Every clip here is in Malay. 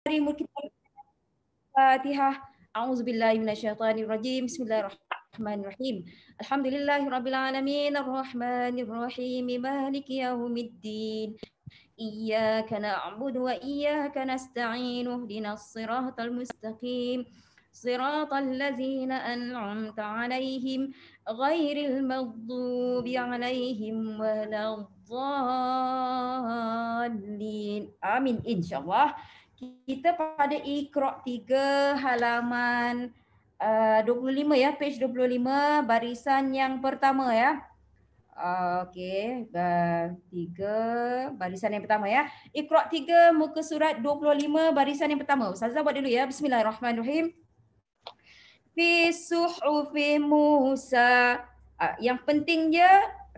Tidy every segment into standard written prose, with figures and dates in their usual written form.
Mari kita Fatihah. A'udzubillahi minasyaitonirrajim. Bismillahirrahmanirrahim. Alhamdulillahirabbil alamin arrahmanir rahim maliki yaumiddin. Iyyaka na'budu wa iyyaka nasta'in. Ihdinas siratal mustaqim. Siratal ladzina an'amta 'alaihim ghairil maghdubi 'alaihim waladdallin. Amin insyaallah. Kita pada Iqra 3 halaman 25 ya, page 25 barisan yang pertama ya. Okey, 3 barisan yang pertama ya. Iqra 3 muka surat 25 barisan yang pertama. Ustazah buat dulu ya. Bismillahirrahmanirrahim. Fi suhufi Musa. Yang penting je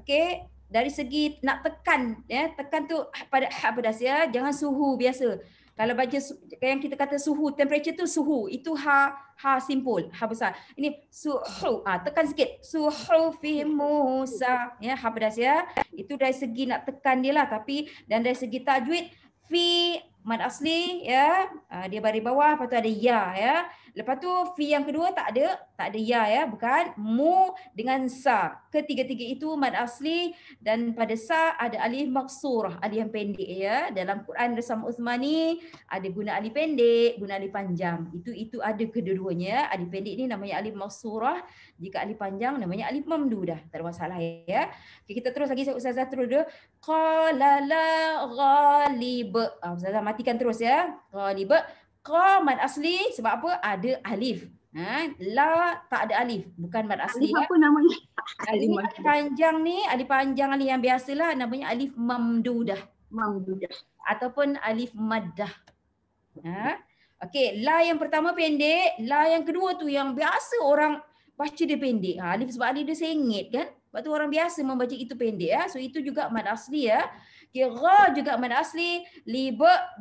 okey, dari segi nak tekan ya, tekan tu pada hak pedas ya, jangan suhu biasa. Kalau baca yang kita kata suhu, temperature tu suhu, itu ha simpul, ha besar. Ini suhu, tekan sikit. Suhu fi Musa, ya, ha pedas ya. Itu dari segi nak tekan dia lah, tapi dan dari segi tajwid fi mad asli ya, dia baris bawah, lepas tu ada ya ya. Lepas tu fi yang kedua tak ada ya ya, bukan mu dengan sa. Ketiga-tiga itu mad asli dan pada sa ada alif maksurah, alif yang pendek ya. Dalam Quran Rasam Uthmani ada guna alif pendek, guna alif panjang. Itu ada kedua-duanya. Alif pendek ni namanya alif maksurah, jika alif panjang namanya alif mamdudah. Tak ada masalah ya. Okay, kita terus lagi, Ustazah terus dia. Qala la ghalib. Ustazah matikan terus ya. Ghalib. Qa mad asli sebab apa? Ada alif. La tak ada alif, bukan mad asli. Alif apa namanya? Alif panjang ni, alif panjang alif yang biasalah namanya alif mamdudah. Mamdudah. Ataupun alif maddah. Okey, la yang pertama pendek, la yang kedua tu yang biasa orang baca dia pendek. Alif sebab alif dia sengit kan? Sebab tu orang biasa membaca itu pendek ya. So itu juga mad asli ya. Okay, gha juga mad asli, li ba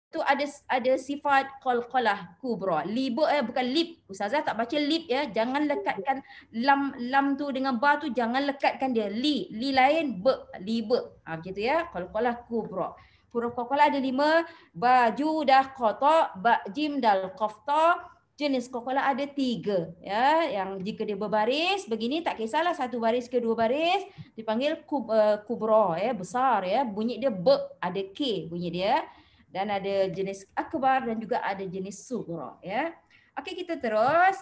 tu ada sifat qalqalah kubra. Li bukan lip. Ustazah tak baca lip ya. Jangan lekatkan lam tu dengan ba tu, jangan lekatkan dia. Li lain, li macam tu ya. Qalqalah kubra. Huruf qalqalah ada 5, ba ju dah qata, ba jim dal qaf ta. Jenis qalqalah ada 3 ya. Yang jika dia berbaris begini tak kisahlah satu baris ke dua baris, dipanggil kubra ya, besar ya. Bunyi dia ada k bunyi dia. Dan ada jenis akbar dan juga ada jenis sughra ya. Okey, kita terus.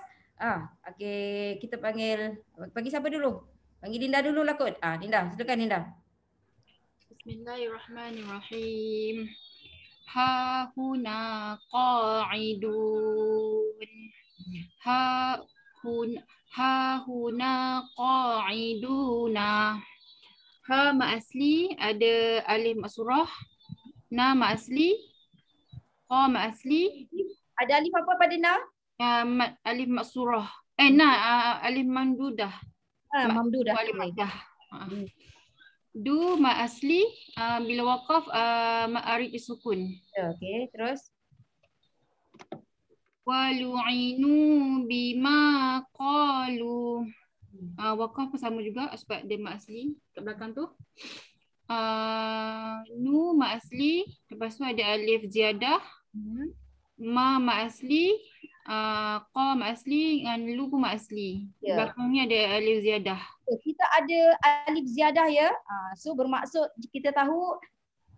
Okey, kita panggil siapa dulu? Panggil Dinda dulu lah kot. Dinda, silakan Dinda. Bismillahirrahmanirrahim. Ha huna qa'idun. Ha huna qa'iduna. Ha ma asli ada alif maksurah. Na ma asli, qa ma asli. Ada alif apa pada na? Alif maksurah. Alif mamdudah. Mamdudah. Alif maddah. Du ma asli, bila waqaf ma'arif sukun. Okey, terus. Walu'inu bima qalu. Waqaf pun sama juga sebab dia ma asli kat belakang tu. Nu ma asli, lepas tu ada alif ziyadah. Ma asli, qa ma asli dengan lu pun ma asli. Belakangnya ada alif ziyadah. Kita ada alif ziyadah ya. So bermaksud kita tahu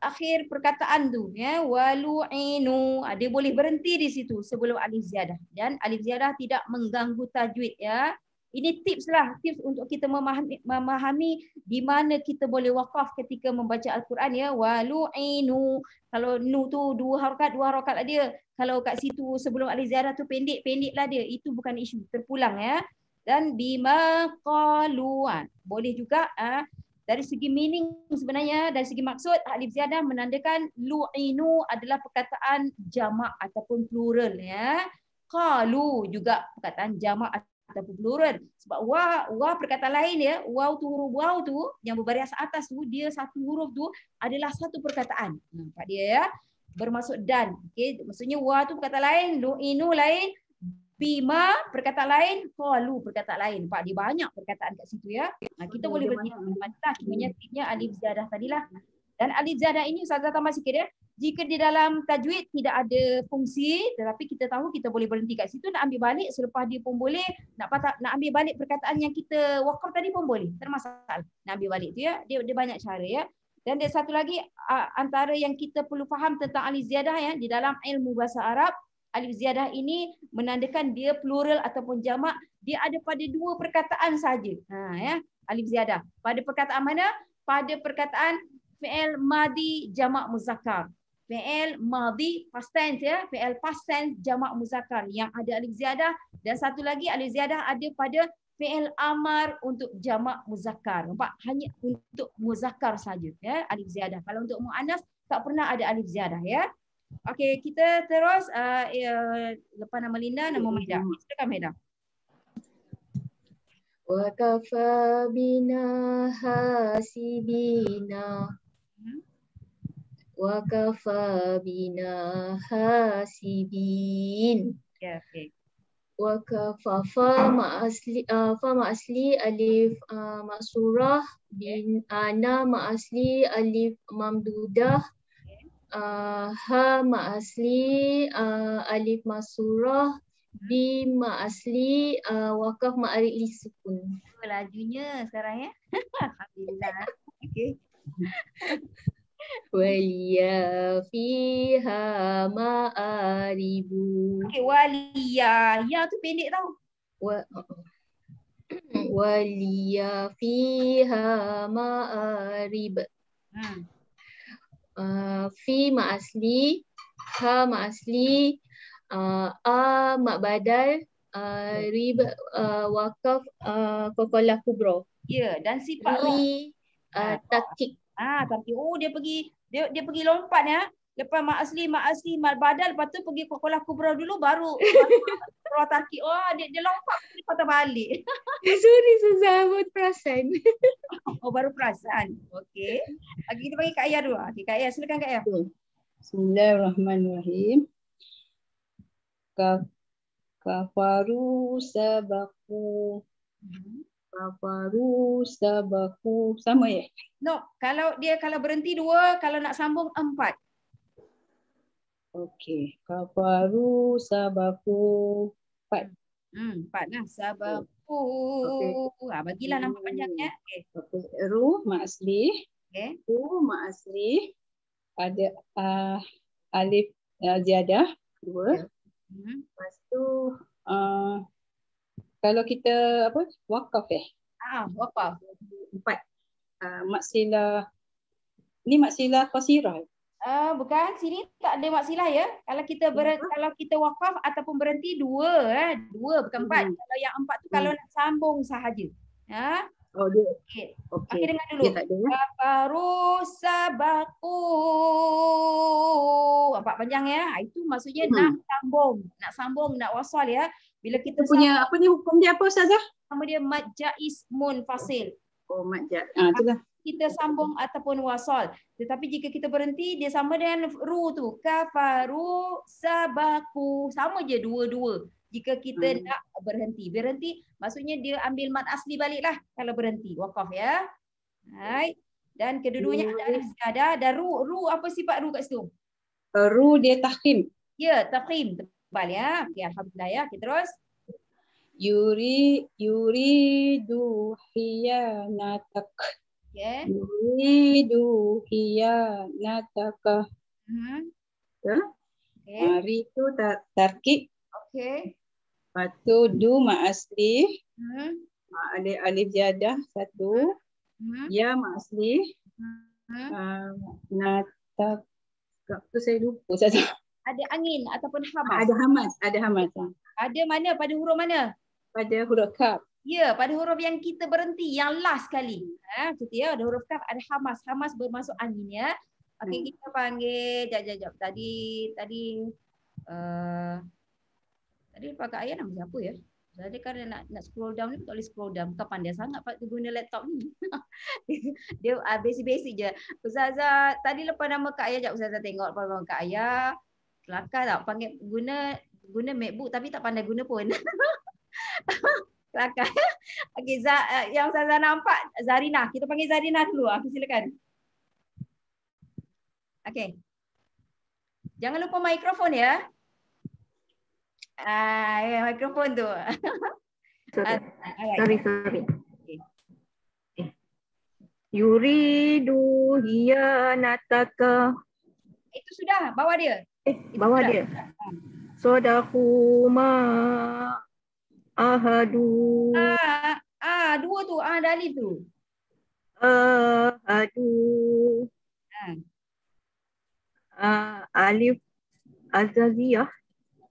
akhir perkataan tu ya, walu'inu, dia boleh berhenti di situ sebelum alif ziyadah, dan alif ziyadah tidak mengganggu tajwid ya. Ini tips untuk kita memahami di mana kita boleh wakaf ketika membaca Al-Quran ya. Walu'inu. Kalau nu tu dua harakat lah dia. Kalau kat situ sebelum alif ziyadah tu pendek lah dia. Itu bukan isu, terpulang ya. Dan bima qalu. Boleh juga dari segi meaning sebenarnya, dari segi maksud, alif ziyadah menandakan lu'inu adalah perkataan jamak ataupun plural ya. Qalu juga perkataan jamak ataupun plural. Sebab wa perkataan lain ya, huruf waw tu yang berbaris atas tu, dia satu huruf tu adalah satu perkataan. Nampak dia ya, bermaksud dan. Okey, maksudnya wa tu perkataan lain, lu'inu lain, bima perkataan lain, qalu perkataan lain. Nampak dia banyak perkataan kat situ ya. Kita boleh berhenti pada tipnya alif ziyadah tadilah. Dan alif ziyadah ini Ustazah tambah sikit ya. Jika di dalam tajwid tidak ada fungsi, tetapi kita tahu kita boleh berhenti kat situ, nak ambil balik selepas dia pun boleh, nak ambil balik perkataan yang kita wakaf tadi pun boleh, tak ada masalah. Nak ambil balik tu ya, dia banyak cara ya. Dan ada satu lagi antara yang kita perlu faham tentang alif ziyadah ya, di dalam ilmu bahasa Arab, alif ziyadah ini menandakan dia plural ataupun jamak, dia ada pada dua perkataan saja. Ya, alif ziyadah. Pada perkataan mana? Pada perkataan fi'il madi jamak muzakkar. Fi'il madi past tense ya, fi'il past tense jamak muzakkar yang ada alif ziyadah, dan satu lagi alif ziyadah ada pada fi'il amar untuk jamak muzakkar. Nampak? Hanya untuk muzakkar saja ya alif ziyadah. Kalau untuk muannas tak pernah ada alif ziyadah ya. Okey, kita terus lepas nama Linda, nama Maida. Silakan Maida. Wa kafa bina hasibina. Wa kafa bina hasibin. Ya, okey. Wa kafa fa ma asli alif maksurah, bin na ma asli alif mamdudah, ha ma asli alif maksurah, bi ma asli wakaf ma alif sukun. Lajunya sekarang ya. Alhamdulillah. Okey. Waliya fiha ma'aribu. Okey, waliya. Ya tu pendek tau. Waliya fiha ma'arib. Fi ma'asli, ha ma'asli, a ma'badal, rib wakaf qaqalah kubra. Ya, dan sifat ri taktik. Tapi dia pergi lompat ya. Lepas mak asli mak badal, lepas tu pergi qaqalah kubra dulu baru takik. Oh, dia lompat dia patah balik. Sorry Susah, baru perasan. Oh, baru perasan. Okey. Kita bagi Kak Ayah dulu. Okey, Kak Ayah, silakan Kak Ayah. Bismillahirrahmanirrahim. Kafaru sabaku. Kafaru sabaku. Sama ya? No, kalau berhenti 2, kalau nak sambung 4. Okey. Kafaru sabaku 4. 4 lah. Sabaku. Okay. Bagilah nampak panjangnya. Okey. Ru mak asli. Okey. Ru mak asli. Ada alif ziyadah 2. Lepas tu kalau kita wakaf Wakaf 4. Maksilah ni maksilah qasirah. Bukan, sini tak ada maksilah ya. Kalau kita kalau kita wakaf ataupun berhenti 2 bukan 4. Kalau yang 4 tu kalau nak sambung sahaja. Oh dia. Okey, dengar dulu. Kafaru sabaku. Nampak panjang ya? Itu maksudnya nak sambung, nak wasal ya. Bila kita punya apa ni, hukum dia apa Ustazah? Nama dia mad jaiz munfasil. Oh, mad jaiz. Itulah. Kita sambung ataupun wasal. Tetapi jika kita berhenti, dia sama dengan ru tu. Kafaru sabaku. Sama je 2. Jika kita nak berhenti. Berhenti maksudnya dia ambil mad asli balik lah kalau berhenti. Wakaf ya. Right. Dan kedua-duanya ada alif ziyadah. Dan ru apa sifat ru kat situ? Ru dia tahkim. Ya, tahkim. Tebal ya. Okay, alhamdulillah ya. Okay, terus. Yuridu hiyanatak. Okay. Yuridu hiyanataka. Ri tu tarkib. Okay. Lepas tu du mak asli. Ada alif ziyadah 1. Ya mak asli. Natak. Tu saya lupa saja. Ada angin ataupun hamas. Ada hamas. Ada mana? Pada huruf mana? Pada huruf kaf. Ya, pada huruf yang kita berhenti, yang last sekali. Kita ya, ada huruf kaf, ada hamas. Hamas bermasuk angin ya. Okey, kita panggil jap. Tadi Pak Kak Ayah nama siapa ya? Jadi kan nak scroll down ni tak boleh scroll down. Bukan pandai sangat Pak guna laptop ni. Dia basic-basic je. Ustazah, tadi lepas nama Kak Ayah, Ustazah tengok nama Kak Ayah. Kelakar tak panggil guna MacBook tapi tak pandai guna pun. Kelakar. Okey, yang Ustazah nampak Zarina. Kita panggil Zarina dulu. Silakan. Okey. Jangan lupa mikrofon ya. Mikrofon tu. Sorry. Yuridu hiyanataka. Itu sudah, bawah dia. Bawah dia. Sadaku ma ahadu. Dua tu, ada alif tu. Ahadu. Alif azaziyah.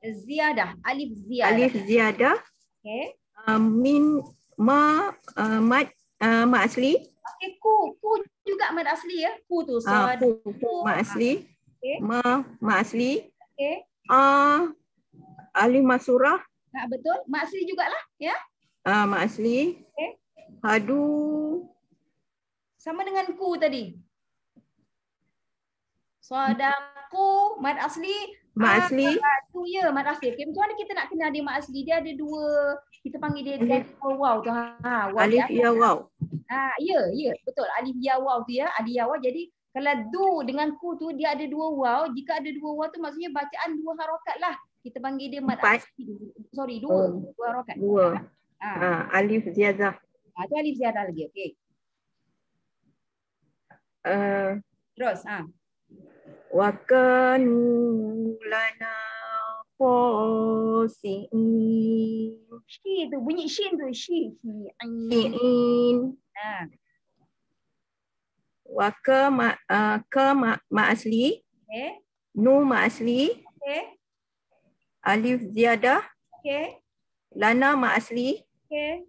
Ziyadah, alif ziyadah. Alif ziyadah. Okay. Min ma ma asli. Okay, ku juga mad asli ya. Ku tu. Ku ma asli. Okay. Ma asli. Okay. Alif masurah. Betul. Ma asli jugalah ya. Ma asli. Okay. Hadu. Sama dengan ku tadi. Sadaku mad asli. Mad asli. Tu ya mad asli. Okay, macam mana kita nak kenal dia mad asli? Dia ada dua, kita panggil dia waw tu. Waw Alif ya waw. Ya, betul. Alif ya waw tu ya. Alif ya waw. Jadi kalau du dengan ku tu dia ada dua waw. Jika ada dua waw tu maksudnya bacaan dua harokat lah. Kita panggil dia mad asli. Sorry, dua harokat. Dua. Alif ziyadah. Tu alif ziyadah lagi. Okey. Terus Wa kanu lana khasiin. Shi tu bunyi shin tu shi. Wa ma asli. Okay. Nu ma asli. Okay. Alif ziyadah. Okay. Lana ma asli. Okay.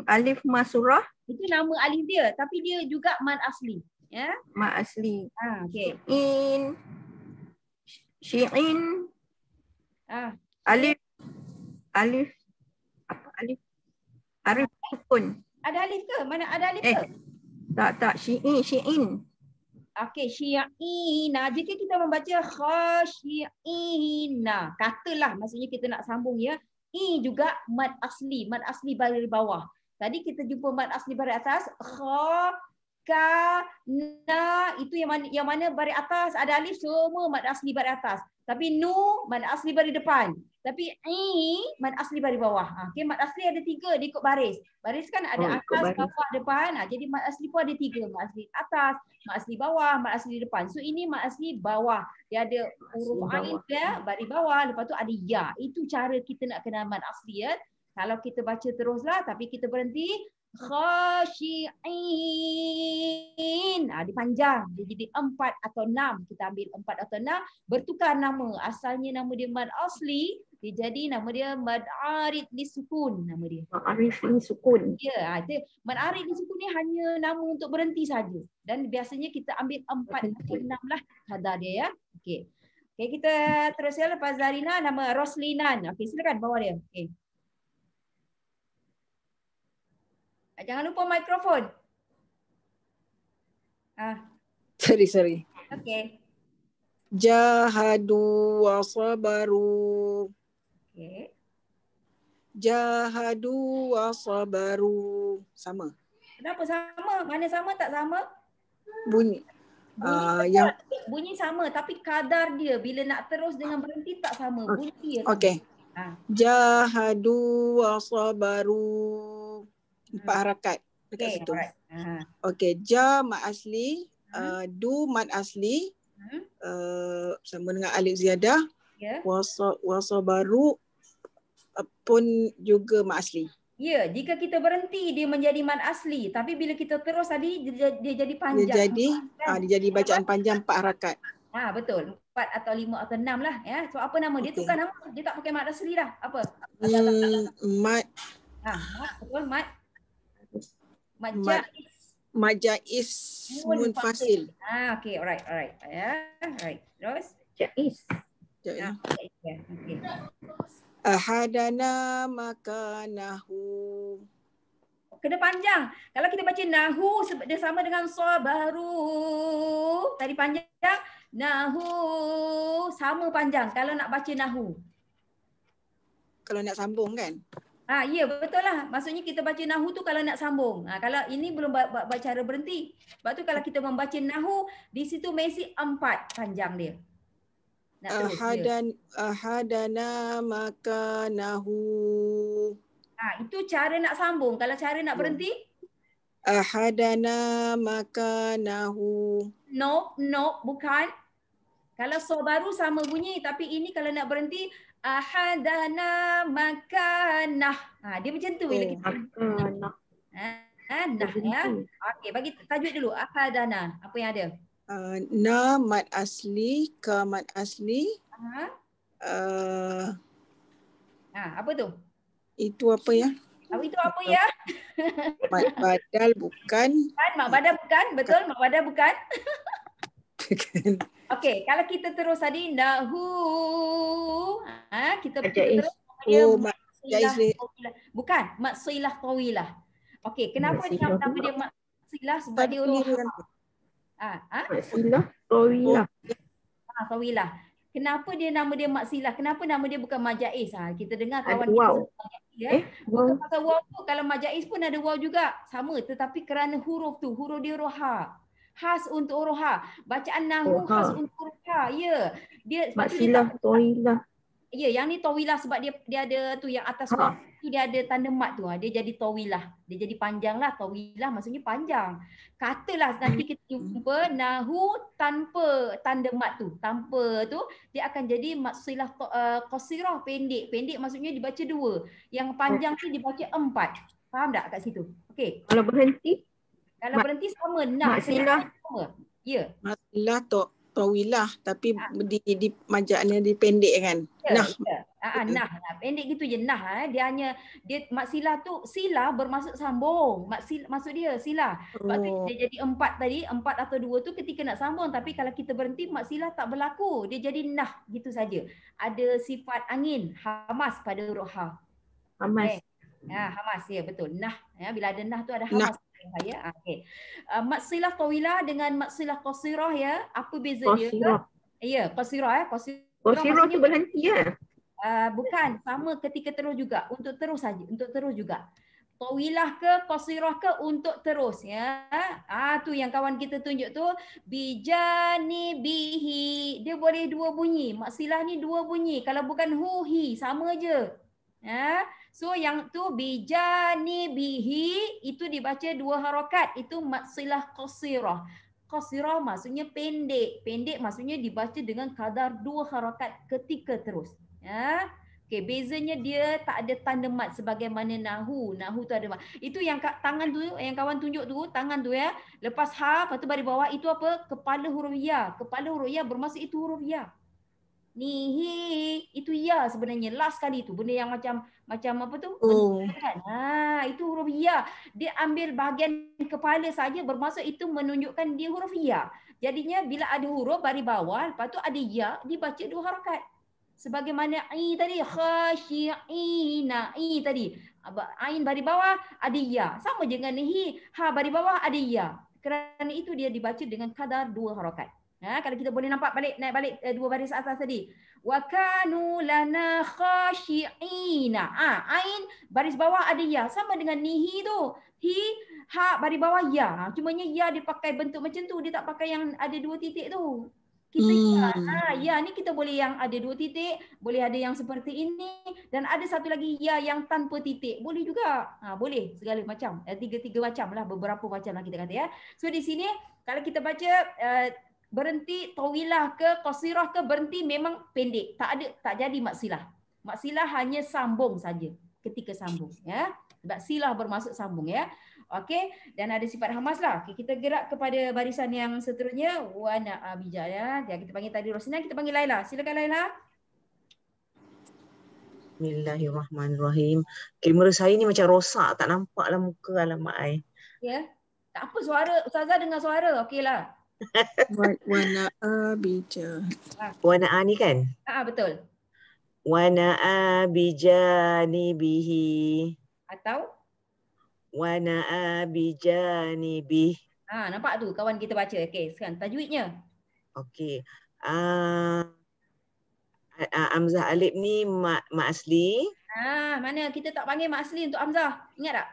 Alif masurah. Itu nama alif dia, tapi dia juga mad asli, ya. Ma asli. Okey. Syi'in. Alif apa alif? Arif sukun. Ada alif ke? Mana ada alif ke? Tak, syi'in. Okey, syi'ina. Jika kita membaca khasyi'ina, katalah maksudnya kita nak sambung ya. Juga mad asli baris bawah. Tadi kita jumpa mad asli baris atas, kha, ka, na, itu yang mana baris atas ada alif, semua mad asli baris atas. Tapi nu mad asli baris depan. Tapi mad asli baris bawah. Okey, mad asli ada 3 dia ikut baris. Baris kan ada atas, bawah, depan. Jadi mad asli pun ada 3, mad asli atas, mad asli bawah, mad asli depan. So ini mad asli bawah. Dia ada huruf ain dia baris bawah, lepas tu ada ya. Itu cara kita nak kenal mad asli ya. Kalau kita baca teruslah tapi kita berhenti khasyi'in. Dia panjang. Dia jadi 4 atau 6. Kita ambil 4 atau 6. Bertukar nama. Asalnya nama dia mad asli. Dia jadi nama dia mad arid li sukun. Nama dia. Mad arid li sukun. Ya. Mad arid li sukun ni hanya nama untuk berhenti saja. Dan biasanya kita ambil 4 atau 6 lah kadar dia ya. Okey. Okey, kita terus ya. Lepas Zarina nama Roslinan. Okey, silakan bawa dia. Okey. Jangan lupa mikrofon. Sorry. Okey. Jahadu wa sabaru. Okey. Jahadu wa sabaru. Sama. Kenapa sama? Mana sama tak sama? Bunyi. Bunyi sama tapi kadar dia bila nak terus dengan berhenti tak sama. Bunyi dia. Okey. Jahadu wa sabaru. 4 harakat dekat situ. Okey, ja mad asli, du mad asli, sama dengan alif ziyadah. Wasabaru pun juga mad asli. Ya, jika kita berhenti dia menjadi mad asli, tapi bila kita terus tadi dia jadi panjang. Dia jadi bacaan panjang 4 harakat. Betul. 4 atau 5 atau 6 lah ya. So apa nama dia? Tukar nama. Dia tak pakai mad asli dah. Apa? Mad. Betul mad. Majais munfasil. Okey, alright. Ya, right. Terus jais. Okey. Ahadana makanahu. Kena panjang. Kalau kita baca nahu dia sama dengan sabaru. Tadi panjang. Nahu sama panjang kalau nak baca nahu. Kalau nak sambung kan? Ya betul lah. Maksudnya kita baca nahu tu kalau nak sambung. Kalau ini belum baca cara berhenti. Sebab tu kalau kita membaca nahu, di situ mesti 4 panjang dia. Nak terus dia. Ahadana makanahu. Itu cara nak sambung. Kalau cara nak berhenti? Ahadana makanahu. No, bukan. Kalau so baru sama bunyi, tapi ini kalau nak berhenti ahadana makanah. Dia macam tu bila kita Makanah. nah ya. Okey, bagi tajuk dulu. Ahadana. Apa yang ada? Na mad asli, ka mad asli. Apa tu? Itu apa ya? Itu apa ya? Mad badal bukan. Mak badal bukan. Betul, mak badal bukan. Okey, kalau kita terus tadi nahu, kita terus bukan maksilah tawilah. Okey, kenapa nama dia maksilah? Sebab dia roha. Maksilah tawilah. Tawilah. Kenapa dia nama dia maksilah? Kenapa nama dia bukan majaiz? Kita dengar kawan wow. kita bukan pasal waw tu, kalau majaiz pun ada waw juga. Sama, tetapi kerana huruf tu, huruf dia roha. Khas untuk roha. Bacaan nahu khas untuk roha. Ya. Dia maksilah tawilah. Ya, yang ni tawilah sebab dia ada tu yang atas waw tu dia ada tanda mat tu. Dia jadi tawilah. Dia jadi panjang lah. Tawilah maksudnya panjang. Katalah nanti kita jumpa nahu tanpa tanda mat tu. Tanpa tu dia akan jadi maksilah qasirah, pendek. Pendek maksudnya dibaca 2. Yang panjang tu dibaca 4. Faham tak kat situ? Okey. Kalau berhenti? Kalau berhenti sama nah. Maksilah. Ya. Maksilah tawilah tapi di majaknya dipendek kan. Ya, nah. Pendek gitu je nah. Dia maksilah tu sila bermaksud sambung. Maksud dia sila. Sebab tu dia jadi 4 tadi, 4 atau 2 tu ketika nak sambung, tapi kalau kita berhenti maksilah tak berlaku. Dia jadi nah gitu saja. Ada sifat angin, hamas pada huruf ha. Hamas. Hamas ya betul. Nah, bila ada nah tu ada hamas. Ya, okey. Maksilah tawilah dengan maksilah qasirah ya, apa beza dia? Ya, qasirah Qasirah tu berhenti ya? Bukan, sama ketika terus juga, untuk terus saja, untuk terus juga. Tawilah ke qasirah ke untuk terus ya. Tu yang kawan kita tunjuk tu bijanibihi. Dia boleh 2 bunyi. Maksilah ni 2 bunyi. Kalau bukan hu hi sama je. So yang tu bijanibihi itu dibaca 2 harakat. Itu maksilah qasirah. Qasirah maksudnya pendek. Pendek maksudnya dibaca dengan kadar 2 harakat ketika terus. Okey, bezanya dia tak ada tanda mat sebagaimana nahu. Nahu tu ada mat. Itu yang tangan tu, yang kawan tunjuk tu, tangan tu ya. Lepas ha, lepas tu baris bawah itu apa? Kepala huruf ya. Kepala huruf ya bermaksud itu huruf ya. Nihi itu ya sebenarnya last kali tu benda yang macam apa tu? Kan? Itu huruf ya. Dia ambil bahagian kepala saja bermaksud itu menunjukkan dia huruf ya. Jadinya bila ada huruf baris bawah, lepas tu ada ya, dibaca 2 harakat. Sebagaimana i tadi khasyi'ina i tadi. Ain baris bawah ada ya. Sama je dengan hi, ha baris bawah ada ya. Kerana itu dia dibaca dengan kadar 2 harakat. Kalau kita boleh nampak naik balik 2 baris atas tadi. Wa kanu lana khasyi'ina. Ain baris bawah ada ya, sama dengan nihi tu. Hi, ha baris bawah ya. Cumanya ya dia pakai bentuk macam tu, dia tak pakai yang ada 2 titik tu. Kita ya ni kita boleh yang ada 2 titik, boleh ada yang seperti ini dan ada satu lagi ya yang tanpa titik. Boleh juga. Boleh segala macam. 3 macam lah, beberapa macam lah kita kata ya. So di sini kalau kita baca berhenti tawilah ke qasirah ke berhenti memang pendek, tak jadi maksilah. Maksilah hanya sambung saja ketika sambung ya. Sebab silah bermaksud sambung ya. Okey, dan ada sifat hamas lah. Okay, kita gerak kepada barisan yang seterusnya wa na'abija ya. Kita panggil tadi Rosina, kita panggil Laila. Silakan Laila. Bismillahirrahmanirrahim. Kamera saya ni macam rosak, tak nampaklah muka alamat ai. Ya. Tak apa, suara Ustazah dengar suara. Okeylah. Wa bija. Wa ni kan? Betul. Wa bijanibihi. Atau wa bijanibihi. Nampak tu kawan kita baca. Okey, sekarang tajwidnya. Okey. Hamzah alif ni mak asli. Mana kita tak panggil mak asli untuk Hamzah. Ingat tak?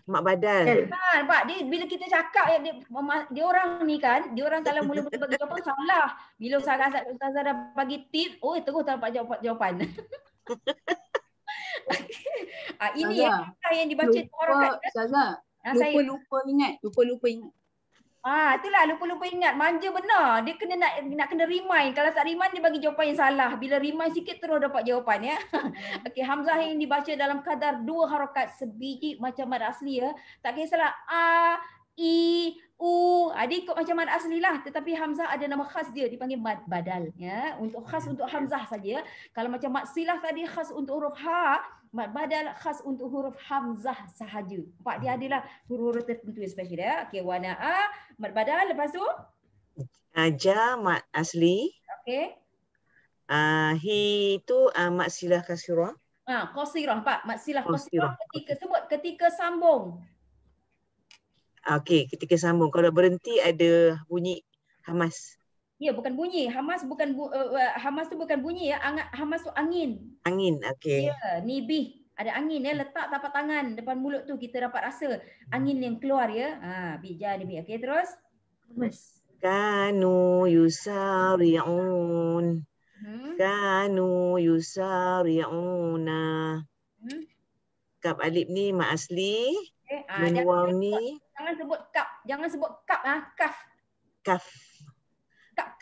Mak badal. Nampak dia bila kita cakap dia orang ni kan, dia orang kalau mula-mula bagi jawapan salah. Bila Ustazah dah bagi tip, terus tak dapat jawapan. Ini yang dibaca harakat. Ustazah, lupa ingat. Itulah lupa ingat. Manja benar. Dia kena nak kena remind. Kalau tak remind dia bagi jawapan yang salah. Bila remind sikit terus dapat jawapan ya. Okey, Hamzah yang dibaca dalam kadar 2 harakat sebiji macam mad asli ya. Tak kisahlah a, i, u. Dia ikut macam mad asli lah. Tetapi Hamzah ada nama khas dia dipanggil mad badal ya. Khas untuk Hamzah saja. Kalau macam mad silah tadi khas untuk huruf ha. Mad badal khas untuk huruf Hamzah sahaja. Nampak dia adalah huruf-huruf tertentu yang special ya. Okey, warna A, mad badal, lepas tu Ja mad asli. okey. Hi tu mad silah kasirah. Qasirah, Pak. Mad silah qasirah ketika sambung. Okey, ketika sambung. Kalau berhenti ada bunyi hamas. Ya, bukan bunyi. Hamas tu bukan bunyi ya. Hamas tu angin. Angin, okey. Ya, nibih. Ada angin ya, letak tapak tangan depan mulut tu kita dapat rasa angin yang keluar ya. Bija nibih. Okey, terus. Kanu yusari'un. Kanu yusari'una. Kap alif ni mak asli. Nun waw ni. Jangan sebut kap. Jangan sebut kap. Kaf. Kaf.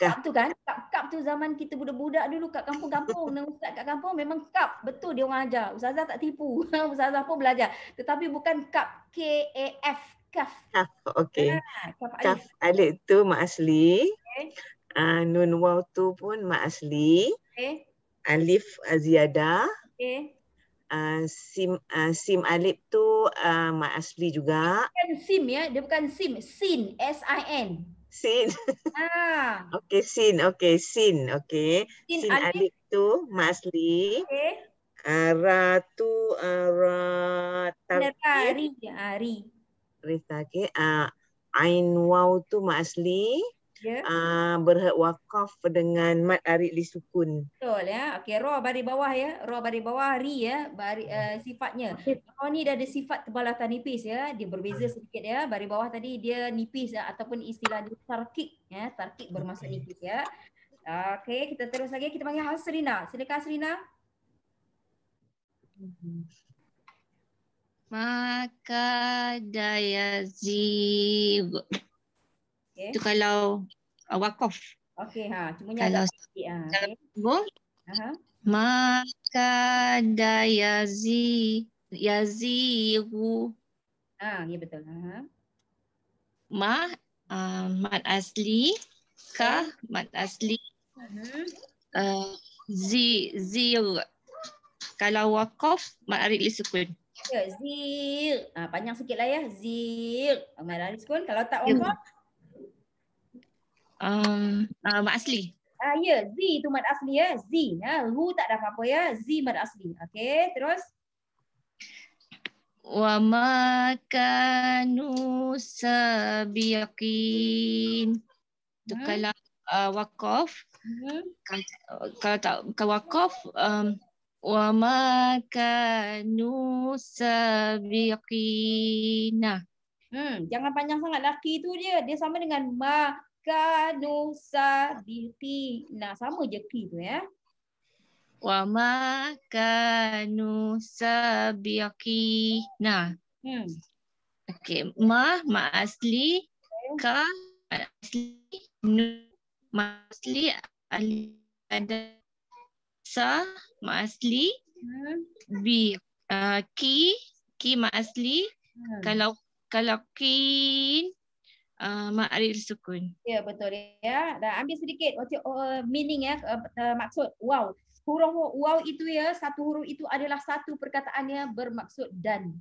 Kap tu kan, kap tu zaman kita budak-budak dulu kat kampung-kampung. Dan ustaz kat kampung memang kap. Betul dia orang ajar. Ustazah tak tipu. Ustazah pun belajar. Tetapi bukan kap. K-A-F. Kaf. Okey. Kaf alif tu mak asli. Nun waw tu pun mak asli. Alif ziyadah. Sim alif tu mak asli juga. Bukan sim ya, dia bukan sim. Sin. S-I-N. Sin. Okey, sin. Okey, sin. Okey. Sin alif tu mak asli. Ra tu ra tarkib. Ri. Okey. Ain waw tu mak asli. Berhad wakaf dengan mad arid li sukun. Betul ya. Okey, ra baris bawah ya. Ra baris bawah ri ya. Sifatnya. Ra ni dia ada sifat tebal atau nipis ya. Dia berbeza sedikit ya. Baris bawah tadi dia nipis ya, ataupun istilah dia tarkik ya. Tarkik bermaksud nipis ya. Okey, kita terus lagi. Kita panggil Hasrina. Silakan Hasrina. Maka dayazib. Okay. Itu kalau wakaf. Okey, cumanya kalau sambung. Maka yazigu. Ya betul. Mad asli. Ka mad asli. Zir. Kalau wakaf mad arid li sukun. Ya, zir. Panjang sikit lah ya. Zir. Mad arid sukun. Kalau tak wakaf. Mad asli. Ya, Z itu mad asli ya. Z. Ru tak ada apa-apa ya. Z mad asli. Okey, terus. Wa ma kanu sabiqin. Itu kalau wakaf. Kalau tak wakaf, wa ma kanu sabiqin. Jangan panjang sangat. Laki tu dia sama dengan ma kanu sabiqina. Sama je ki tu ya. Wa ma kanu sabiqina. Okey, ma asli, ka asli, nu ma asli, ada sa ma asli, bi ki ma asli. Kalau kin mak arid sukun. Ya, betul ya. Dan ambil sedikit meaning ya, maksud wow. Huruf wow itu ya, satu huruf itu adalah satu perkataannya bermaksud dan.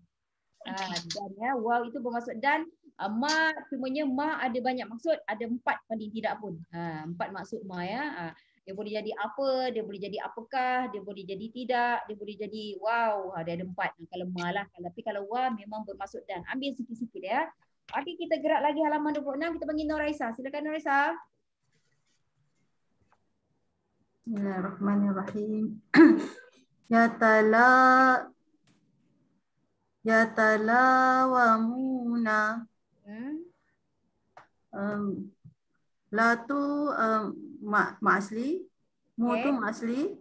Dan ya, wow itu bermaksud dan. Ma cumanya ma ada banyak maksud, ada 4 paling tidak pun. 4 maksud ma ya. Dia boleh jadi apa, dia boleh jadi apakah, dia boleh jadi tidak, dia boleh jadi wow. Dia ada 4 kalau ma lah. Tapi kalau wow memang bermaksud dan. Ambil sikit-sikit ya. Okey, kita gerak lagi halaman 26. Kita panggil Noraisa. Silakan Noraisa. Bismillahirrahmanirrahim. yatalawamuna. La tu ma asli, mu tu ma asli.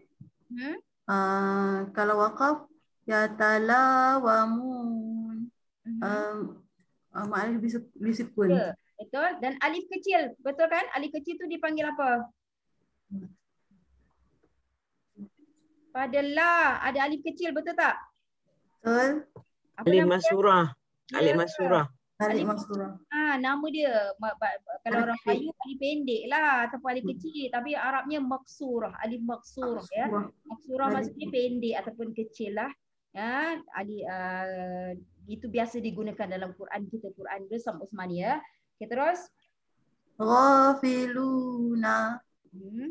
Kalau waqaf yatalawamun. Ma'arif bisukun. Ya, betul. Dan alif kecil, betul kan? Alif kecil tu dipanggil apa? Pada la ada alif kecil, betul tak? Betul. Alif masurah. Alif masurah. Alif masurah. Nama dia. Kalau orang Melayu alif pendek lah ataupun alif kecil, tapi Arabnya maksurah, alif maksurah ya. Maksurah maksudnya pendek ataupun kecil lah. Ya, itu biasa digunakan dalam Quran kita, Quran bersama Utsmani ya. Okay, terus ghafiluna.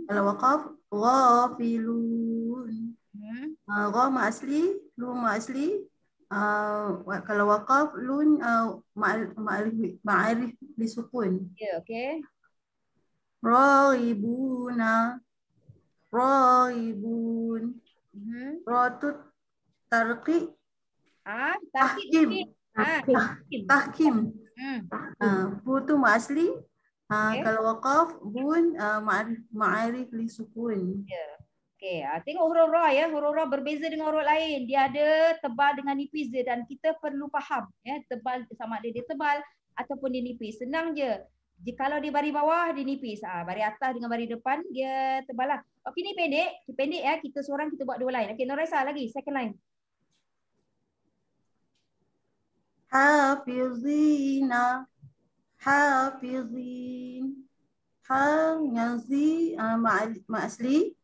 Kalau waqaf ghafilun. Gha ma asli, lu ma asli. Kalau waqaf lun ma'arif disukun. Ya, okey. Raghibuna. Raghibun. Ratut tarqi. Tahkim. Tahkim. Bu tu ma asli. Kalau waqaf bun ma'arif disukun. Ya. Okey, tengok huruf ra ya. Huruf ra berbeza dengan huruf lain. Dia ada tebal dengan nipis dia dan kita perlu faham ya, tebal sama ada dia tebal ataupun dia nipis. Senang je. Kalau di baris bawah dia nipis. Baris atas dengan baris depan dia tebal lah. Okey, ni pendek. Pendek ya. Kita seorang kita buat dua line. Okey, Noraisa lagi second line. Hafizina. Hafizin. Yazi ma asli.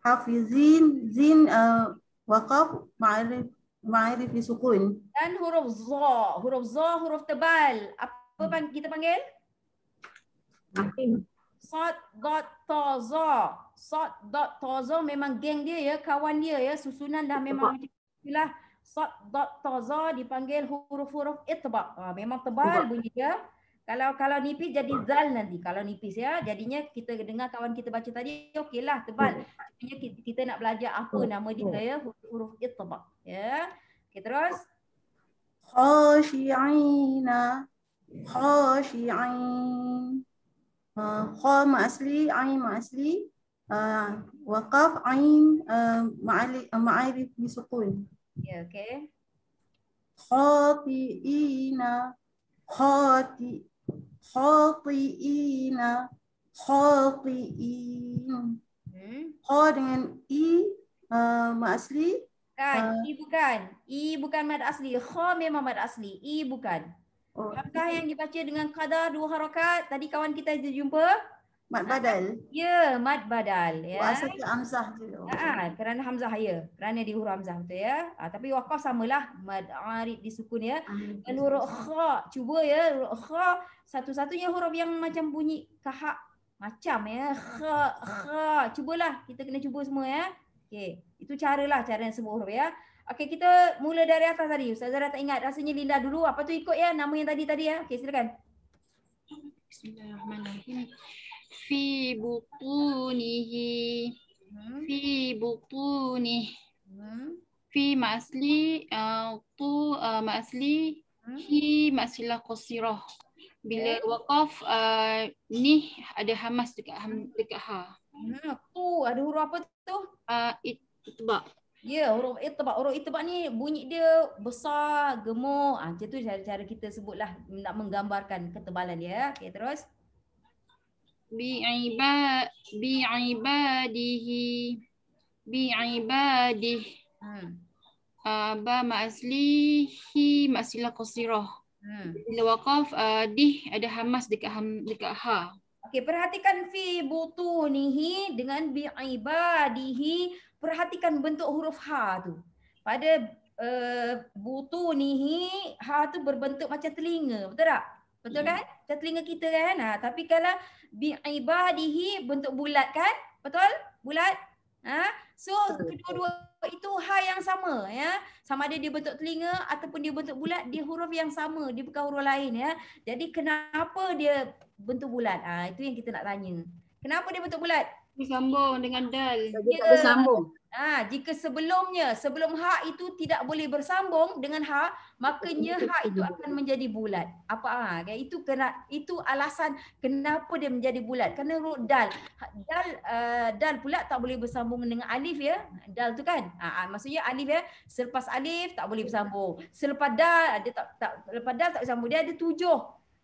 Hafizin zin waqaf ma'arif disukun. Dan huruf za, huruf tebal. Apa kita panggil? Sad dot ta za. Sad dot ta za memang geng dia ya, kawan dia ya, susunan dah memang macam itulah. Sad dot ta za dipanggil huruf-huruf itba. Memang tebal bunyi dia. Kalau nipis jadi zal nanti. Kalau nipis ya, jadinya kita dengar kawan kita baca tadi, okeylah tebal. Kita nak belajar apa nama dia ya, huruf itba. Ya. Okey, terus khashi'ina. Khashi'in. Kha ma asli, ain ma asli. Waqaf ain ma'arif disukun. ya, okey. Khati'ina. Khati'ina. Khati'in. Kha dengan i mad asli. Kan, i bukan. I bukan mad asli. Kha memang mad asli. I bukan. Hamzah yang dibaca dengan qadar 2 harakat. Tadi kawan kita jumpa mad badal. Ya, mad badal ya. Asal ke hamzah je. Kerana hamzah ya. Kerana di huruf hamzah betul ya. Tapi waqaf samalah mad arid disukun ya. Dan huruf kha, cuba ya huruf kha satu-satunya huruf yang macam bunyi kahak macam ya. Kha. Cubalah, kita kena cuba semua ya. Okey, itu caralah cara sebut huruf ya. Okey, kita mula dari atas tadi. Ustazah tak ingat, rasanya Linda dulu. Apa tu ikut ya nama yang tadi ya. Okey, silakan. Bismillahirrahmanirrahim. Fi butunihi. Fi butunih. Fi ma'asli. Tu ma'asli. Hi ma'asilah qasirah. Bila waqaf ni ada hamas dekat ha. Tu ada huruf apa tu? Itba. Ya, huruf itba. Huruf itba ni bunyi dia besar, gemuk. Macam tu cara kita sebutlah nak menggambarkan ketebalan dia. Okey, terus. Bi'ibadih. Ba ma'asli hi ma'asilah qasirah. Bila waqaf dih ada hamas dekat ha. Okey, perhatikan fi butunihi dengan bi'ibadihi. Perhatikan bentuk huruf ha tu. Pada butunihi, ha tu berbentuk macam telinga, betul tak? Betul kan? Macam telinga kita kan? Tapi kalau bi'ibadihi bentuk bulat kan? Betul? Bulat? So kedua-dua itu ha yang sama ya. Sama ada dia bentuk telinga ataupun dia bentuk bulat, dia huruf yang sama, dia bukan huruf lain ya. Jadi kenapa dia bentuk bulat? Itu yang kita nak tanya. Kenapa dia bentuk bulat? Bersambung dengan dal. Dia tak bersambung. Jika sebelum ha itu tidak boleh bersambung dengan ha, makanya ha itu akan menjadi bulat. Itu alasan kenapa dia menjadi bulat. Kerana huruf dal. Dal pula tak boleh bersambung dengan alif ya. Dal tu kan. Maksudnya alif ya. Selepas alif tak boleh bersambung. Selepas dal lepas dal tak bersambung. Dia ada 7.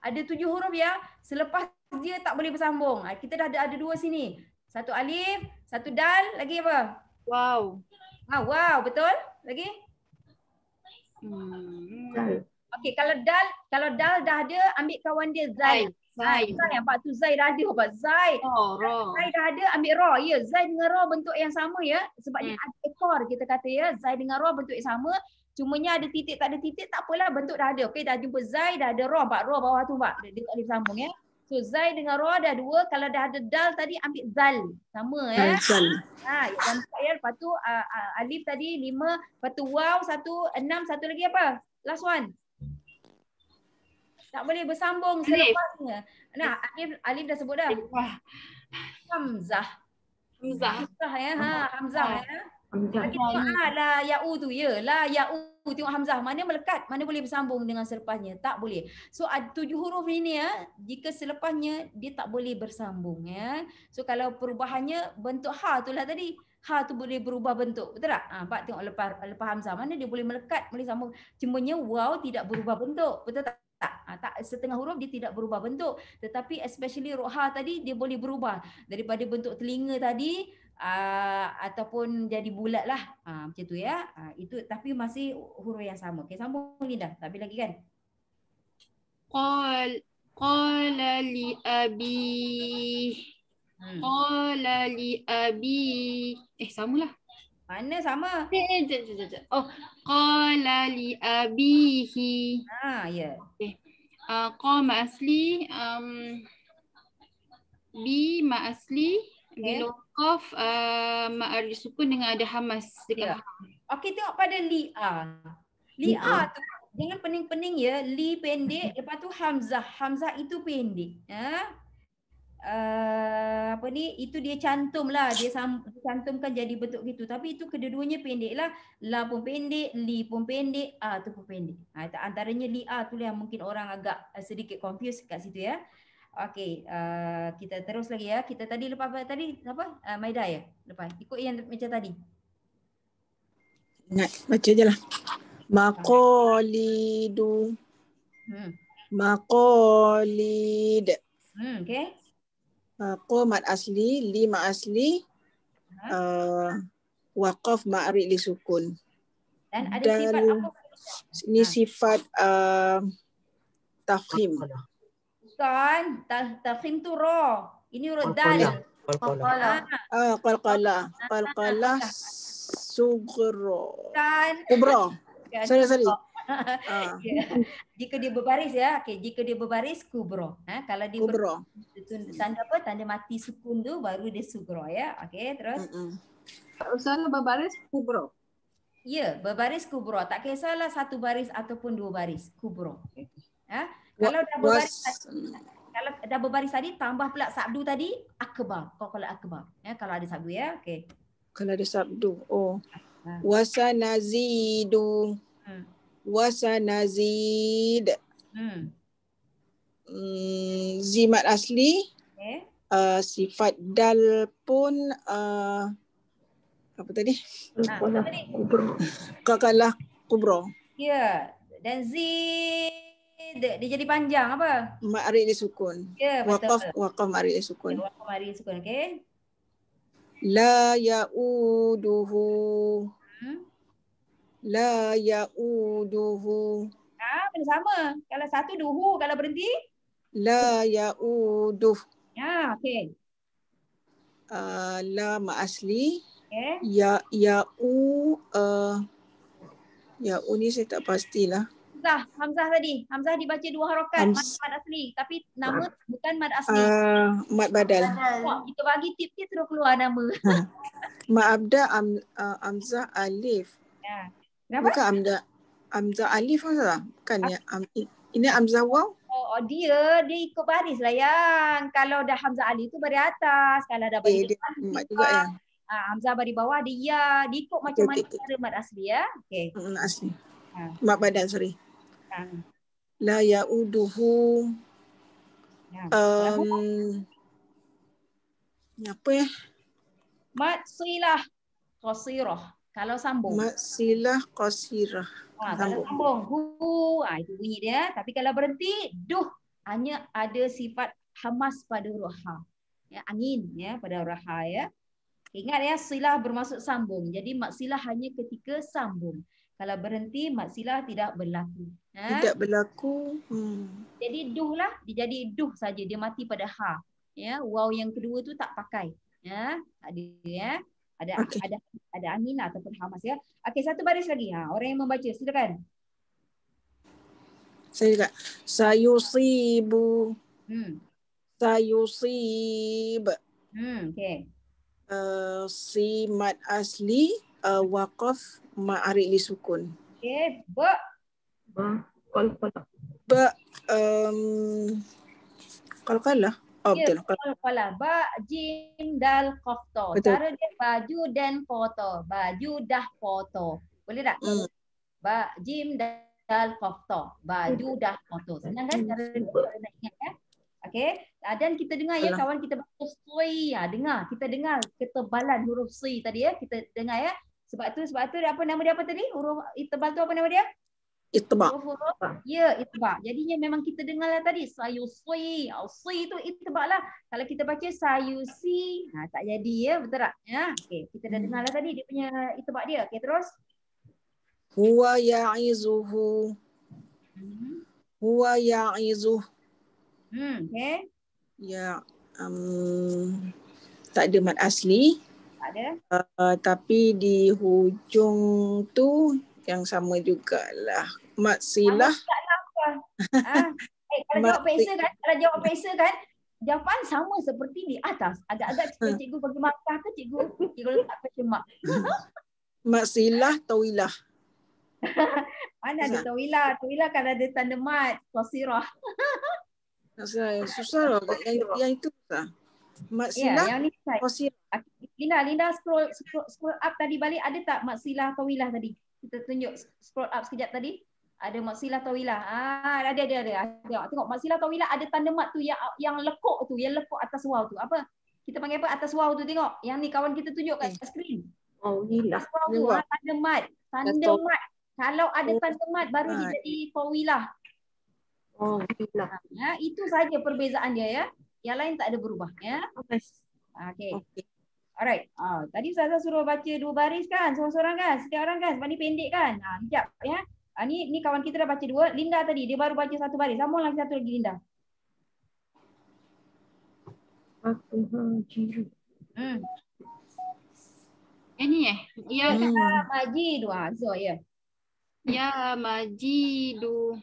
Ada 7 huruf ya. Selepas dia tak boleh bersambung. Kita dah ada 2 sini. Satu alif, satu dal, lagi apa? Wow. Wow, betul? Lagi? Okey, kalau dal dah ada, ambil kawan dia Zai. Zai, nampak tu Zai dah ada apa? Zai. Zai dah ada, ambil Ra. Ya, Zai dengan Ra bentuk yang sama ya. Sebab dia ada ekor kita kata ya. Zai dengan Ra bentuk yang sama. Cumanya ada titik, tak ada titik, tak apalah, bentuk dah ada. Okey, dah jumpa Zai, dah ada Ra. Nampak Ra bawah tu, Pak. Dia tak boleh sambung ya. So Zai dengan Ra dah 2. Kalau dah ada dal tadi ambil Zal. Sama ya. Zal. Dan ya, lepas tu alif tadi 5, lepas tu waw 1, 6, satu lagi apa? Last one. Tak boleh bersambung selepasnya. Nah, alif dah sebut dah. Hamzah. Hamzah ya. Hamzah ya. Lagi tengok la ya'u tu ya. La ya'u, tengok hamzah mana melekat, mana boleh bersambung dengan selepasnya. Tak boleh. So 7 huruf ini ya, jika selepasnya dia tak boleh bersambung ya. So kalau perubahannya bentuk ha tu lah tadi. Ha tu boleh berubah bentuk. Betul tak? Pak tengok lepas hamzah mana dia boleh melekat, boleh sambung. Cumanya waw tidak berubah bentuk. Betul tak? Tak, setengah huruf dia tidak berubah bentuk, tetapi especially huruf ha tadi dia boleh berubah daripada bentuk telinga tadi ataupun jadi bulat lah, macam tu ya. Itu tapi masih huruf yang sama. Okey, sambung Linda. Tak habis lagi kan? Qala li abi. Qala li abi. Samalah. Mana sama? Oh, qala li abihi. Ya. Okay. Qa ma asli, bi ma asli, bila qaf ma arif sukun dengan ada hamas dekat. Okey, tengok pada li'a. Li'a tu jangan pening-pening ya. Li pendek, lepas tu hamzah. Hamzah itu pendek. Itu dia cantum lah, dia cantumkan jadi bentuk gitu, tapi itu kedua-duanya pendek lah. La pun pendek, li pun pendek, a tu pun pendek. Antaranya li a tu yang mungkin orang agak sedikit confused kat situ ya. Okey, kita terus lagi ya. Kita tadi lepas tadi apa? Maida ya? Lepas ikut yang macam tadi. Ingat baca je lah. Maqalidu. Maqalid. Okey. Qa mad asli, li mad asli, waqaf ma'rid li sukun. Dan ada sifat apa? Ini sifat tafkhim. Bukan, tafkhim tu ra. Ini huruf dal. Qalqalah sughra. Kubra. Sorry. Jika dia berbaris ya, jika dia berbaris kubra. Kalau dia kubra. Tanda apa? Tanda mati sukun tu baru dia sughra ya. Okey, terus. Usaha berbaris kubra. Ya, berbaris kubra. Tak kisahlah satu baris ataupun 2 baris, kubra. Kalau dah berbaris tadi tambah pula sabdu tadi akbar. Kalau akbar. Kalau ada sabdu ya. Okey. Kalau ada sabdu. Wasanazidu. Wasanazid. Zimat asli. Sifat dal pun apa tadi? Qalqalah kubra. Ya. Dan zid dia jadi panjang apa? Ma'rid li sukun. Ya, betul. Waqaf ma'rid li sukun. Waqaf ma'rid li sukun, okey. La ya'uduhu. La ya'uduhu. Benda sama. Kalau satu duhu, kalau berhenti? La ya'uduh. Ya, okey. La ma asli. Okay. Ya'u ni saya tak pastilah. Hamzah tadi. Hamzah dibaca 2 harakat. Mad asli. Tapi nama bukan mad asli. Mad badal. Kita bagi tip-tip terus keluar nama. Ma'abda Hamzah alif. Kenapa? Bukan Hamzah alif salah. Bukan ya. Ini Hamzah waw. dia ikut baris lah yang. Kalau dah Hamzah Ali tu baris atas. Kalau dah baris depan, mat juga ya. Hamzah baris bawah dia. Dia ikut macam mana cara mat asli ya. Okay. Asli. Mat badan, sorry. La ya'uduhu. Apa ya? Mat silah qasirah. Kalau sambung. Mat silah qasirah. Kalau sambung. Itu bunyi dia. Tapi kalau berhenti, duh. Hanya ada sifat hamas pada roha. Ya, angin ya pada roha ya. Ingat ya, silah bermaksud sambung. Jadi mat silah hanya ketika sambung. Kalau berhenti, mat silah tidak berlaku. Tidak berlaku. Jadi duh lah, dia jadi duh saja. Dia mati pada ha. Ya, waw yang kedua tu tak pakai. Ya, ada ya. Ada angin lah ataupun hamas ya. Okey, satu baris lagi. Orang yang membaca silakan. Saya juga. Sayusibu. Sayusib. Okey. Si mat asli waqaf ma'arik li sukun. Okey, Qalqalah. Betul. Qalqalah. Ba jim dal qafta. Cara dia baju dan foto. Baju dah foto. Boleh tak? Ba jim dal qafta. Baju dah foto. Senang kan cara nak ingat kan? Okey. Dan kita dengar ya kawan kita baca sui. Dengar. Kita dengar ketebalan huruf sui tadi ya. Kita dengar ya. Sebab tu apa nama dia apa tadi? Huruf tebal tu apa nama dia? Itba. Ya, itba. Jadinya memang kita dengar lah tadi. Sayusi. Si tu itba lah. Kalau kita baca sayusi. Tak jadi ya. Betul tak? Ya. Okey. Kita dah dengar lah tadi dia punya itba dia. Okey, terus. Huwa ya'izuhu. Huwa ya'izuh. Okey. Ya. Tak ada mat asli. Tak ada. Tapi di hujung tu yang sama jugalah. Mat silah. Kalau jawab peksa kan, jawapan sama seperti di atas. Agak-agak cikgu bagi markah ke cikgu letak question mark. Mat silah tawilah. Mana ada tawilah? Tawilah kan ada tanda mat. Qasirah. Susah lah. Yang itu susah. Mat silah qasirah. Linda scroll up tadi balik. Ada tak mat silah tawilah tadi? Kita tunjuk scroll up sekejap tadi. Ada mat silah tawilah. Ada. Tengok mat silah tawilah ada tanda mat tu yang lekuk tu, yang lekuk atas waw tu. Apa? Kita panggil apa atas waw tu, tengok. Yang ni kawan kita tunjuk kat skrin. Tawilah. Waw tu, tanda mat. Tanda mat. Kalau ada tanda mat baru dia jadi tawilah. Itu saja perbezaan dia ya. Yang lain tak ada berubah ya. Okey. Alright. Tadi Ustazah suruh baca 2 baris kan? Seorang-seorang kan? Setiap orang kan? Sebab ni pendek kan? Sekejap ya. Ni kawan kita dah baca 2. Linda tadi dia baru baca 1 baris. Sambung lagi 1 lagi Linda. Aku haji. Ini ya. Majidu. So ya. Ya majidu.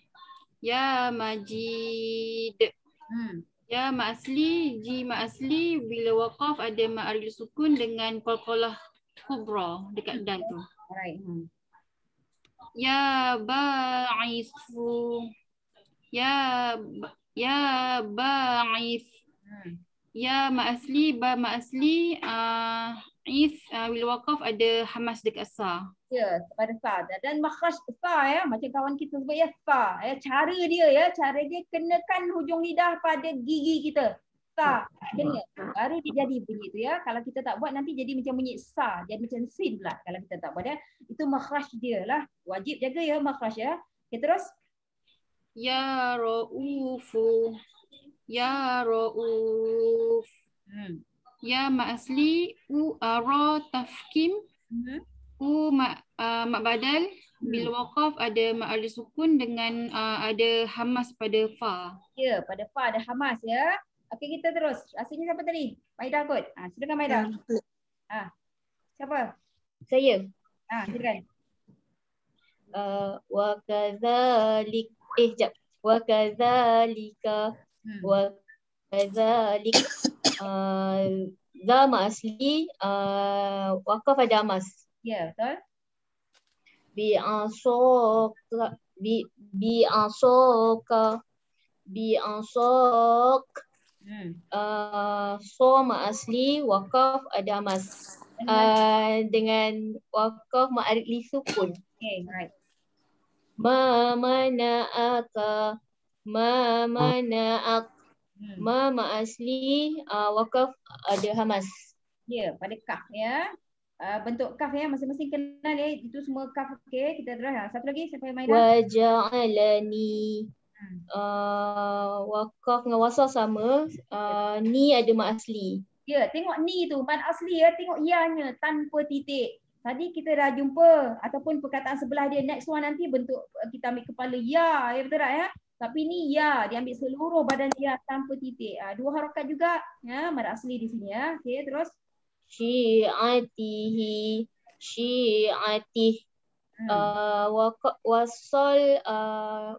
Ya majid. Ya ma asli, ji ma asli bila waqaf ada ma'aril sukun dengan qalqalah kubra dekat dal tu. Alright. Ya ba'ifu. Ya ba'if. Ya ma asli, ba ma asli, if bila waqaf ada hamas dekat sa. Ya, pada sa. Dan makhraj sa ya, macam kawan kita sebut ya sa. Ya, cara dia kenakan hujung lidah pada gigi kita. Sa, kena. Baru dia jadi bunyi tu ya. Kalau kita tak buat nanti jadi macam bunyi sa, jadi macam sin pula kalau kita tak buat ya. Itu makhraj dia lah. Wajib jaga ya makhraj ya. Okey, terus. Ya raufu. Ya rauf. Ya ma asli ra tafkim. Mak badal bila waqaf ada ma'aril sukun dengan ada hamas pada fa. Ya, pada fa ada hamas ya. Okey, kita terus. Asalnya siapa tadi? Maida kot. Silakan Maida. Siapa? Saya. Silakan. Wa kadzalik jap. Wa kadzalika wa kadzalik dhamma asli waqaf ada hamas. Ya, betul. Bi'asoka bi'asok. So ma asli, wakaf ada hamas. Dengan wakaf ma'arif li sukun. Okay, right. Ma mana'aka, ma mana'ak. Ma asli, wakaf ada hamas. Ya, pada kaf ya. Bentuk kaf ya, masing-masing kenal ya. Itu semua kaf. Okey, kita terus. Satu lagi, siapa yang main dah? Waja'alani. Wakaf dengan wasal sama. Ni ada mak asli. Ya, tengok ni tu, mad asli ya. Tengok ya-nya tanpa titik. Tadi kita dah jumpa ataupun perkataan sebelah dia. Next one nanti bentuk kita ambil kepala ya. Ya betul tak ya? Tapi ni ya, dia ambil seluruh badan dia tanpa titik. Dua harakat juga. Ya, mad asli di sini ya. Okey, terus. Syi'atihi, syi'atih. Wasal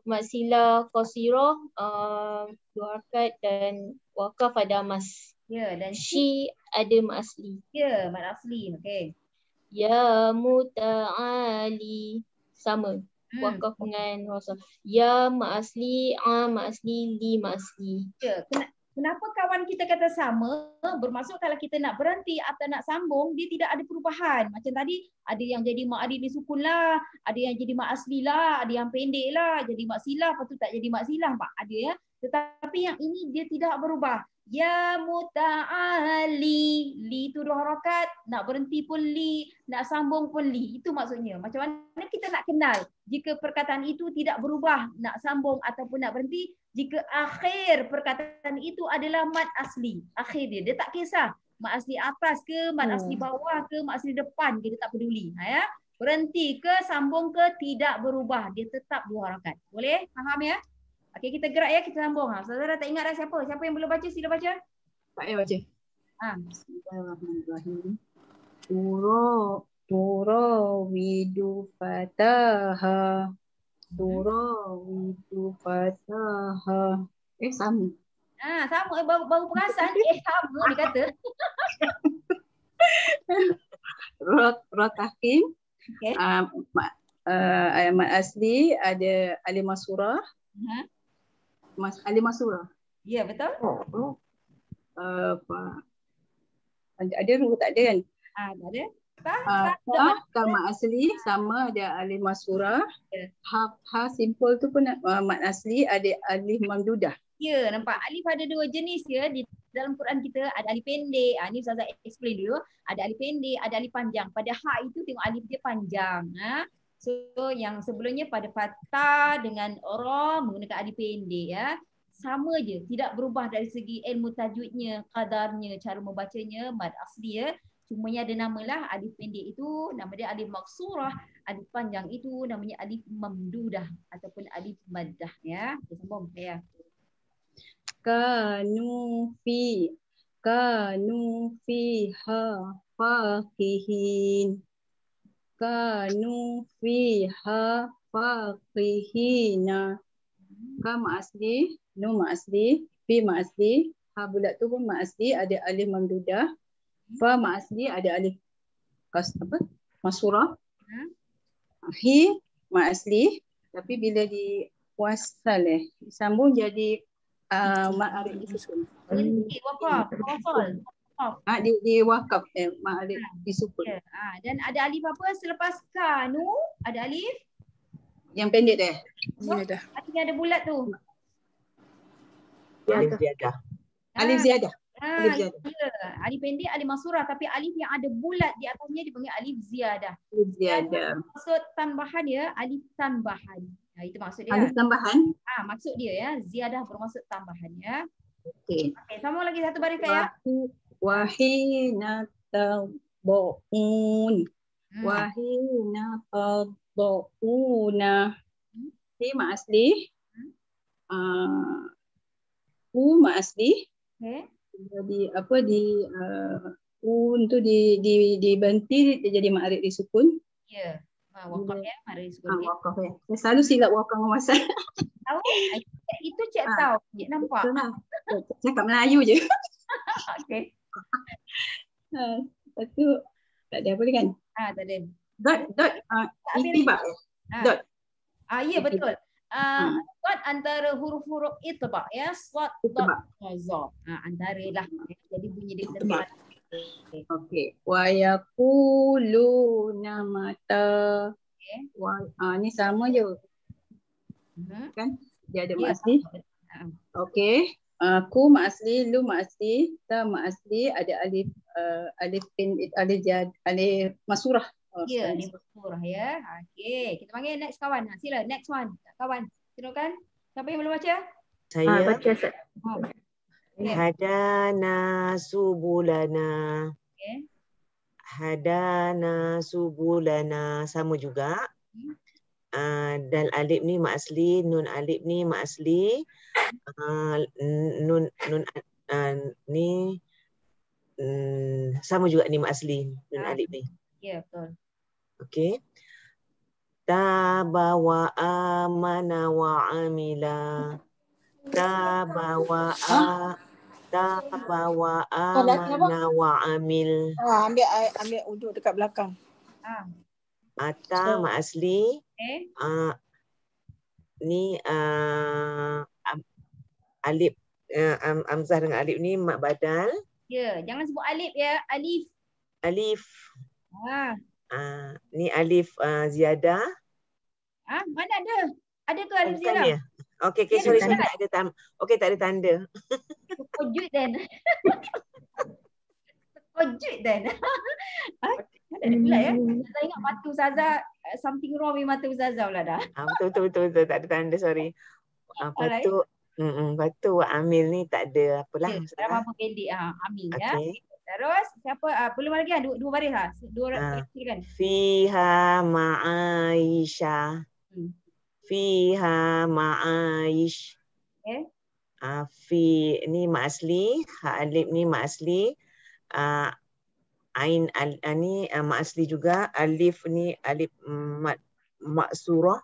maksilah qasirah, dua harakat dan wakaf ada hamas. Ya, dan Syi ada mak asli. Ya, mad asli. Okey. Ya muta'ali sama. Wakaf dengan wasal. Ya mak asli, mak asli, li mak asli. Ya, kenapa kawan kita kata sama? Bermaksud kalau kita nak berhenti atau nak sambung, dia tidak ada perubahan. Macam tadi, ada yang jadi mak adil di sukun lah, ada yang jadi mak asli lah, ada yang pendek lah, jadi mak silah, lepas tu tak jadi mak silah. Ada ya. Tetapi yang ini dia tidak berubah. Ya muta'ali, li tu dua harakat, nak berhenti pun li, nak sambung pun li. Itu maksudnya. Macam mana kita nak kenal jika perkataan itu tidak berubah, nak sambung ataupun nak berhenti, jika akhir perkataan itu adalah mad asli. Akhir dia tak kisah mad asli atas ke, mad asli bawah ke, mad asli depan ke, dia tak peduli. Ya? Berhenti ke, sambung ke, tidak berubah. Dia tetap dua harakat. Boleh? Faham ya? Okey, kita gerak ya, kita sambung. Saudara tak ingat dah siapa? Siapa yang belum baca, sila baca. Tak payah baca. Bismillahirrahmanirrahim. Turawidu fataha. Turawidu fataha. Sama. Sama. Baru perasan. Sama dia kata. Rotahkim. Okay. Mat asli ada alimah surah. Alimah surah. Ya, betul. Ada rule tak ada kan? Tak ada. Kalau mat asli sama ada alimah surah. Ha simple tu pun mat asli ada alif mamdudah. Ya, nampak alif ada dua jenis ya. Di dalam Quran kita ada alif pendek. Ni Ustazah explain dulu. Ada alif pendek, ada alif panjang. Pada ha itu tengok alif dia panjang. So yang sebelumnya pada fathah dengan ra menggunakan alif pendek ya. Sama je, tidak berubah dari segi ilmu tajwidnya, qadarnya, cara membacanya, mad asli ya. Cumanya ada namalah alif pendek itu nama dia alif maksurah, alif panjang itu namanya alif mamdudah ataupun alif maddah ya. Kita sambung ya. Kanu fiha faqihin. Kanu fiha faqihina. Ka mak asli, nu mak asli, fi mak asli, ha bulat tu pun mak asli ada alif mamdudah. Fa mak asli ada alif masurah. Hi mak asli tapi bila di wasal disambung jadi ma'arif disukun. Wakaf, wasal. Di wakaf ma'arif disukun. Dan ada alif apa selepas kanu? Ada alif? Yang pendek dah. Alif yang ada bulat tu. Alif ziyadah. Alif ziyadah. Ya. Alif pendek, alif masurah, tapi alif yang ada bulat di atasnya dipanggil alif ziyadah. Alif ziyadah. Maksud tambahan ya, alif tambahan. Itu maksud dia. Alif tambahan? Maksud dia ya, ziyadah bermaksud tambahan ya. Okey. Sambung lagi satu baris ya. Wahina tabu'un. Wahina tabu'una. Ini mak asli. Mak asli. Jadi tu dibanti dia jadi ma'arif disukun. Ya. Wakaf ya, ma'arif disukun. Wakaf ya. Saya selalu silap wakaf dengan wasal. Tahu? Itu cik tahu. Cik nampak. Cakap Melayu je. Okey. Lepas tu tak ada apa lagi kan? Tak ada. Dot itibak. Dot. Ya betul. Swat antara huruf-huruf itba ya, swat dot za. Antaralah. Jadi bunyi dia depan. Okey. Wa yaquluna mata. Ni sama je. Kan? Dia ada mak asli. Okey. Ku mak asli, lu mak asli, ta mak asli, ada alif alif masurah. Ya, alif masurah ya. Okey, kita panggil next kawan. Sila next one. Kawan, silakan. Siapa yang belum baca? Saya. Baca. Hadana subulana. Okay. Hadana subulana, sama juga. Dal alif ni mak asli, nun alif ni mak asli, nun ni sama juga ni mak asli, nun alif ni. Ya, betul. Okey. Taba wa amana wa amila. Taba wa amana wa amil. Ambil uduk dekat belakang. Ata mak asli. Ni alif amzah dengan alif ni mak badal. Ya, jangan sebut alif ya, alif. Alif. Ni alif ziyadah. Mana ada? Ada ke alif ziyadah? Okey, sorry, tak ada okey, tak ada tanda. Terkejut dan. Tak ada pula ya. Saya ingat mata Ustazah, something wrong with mata Ustazah pula dah. Betul, tak ada tanda, sorry. Patu amil ni tak ada apalah. Dalam apa pendek amil ya. Terus siapa belum lagi kan dua baris lah. Silakan. Fiha ma'aisha. Fiha ma'aish. Fi ni mak asli, ha alif ni mak asli. Ain ni mak asli juga, alif ni alif maksurah.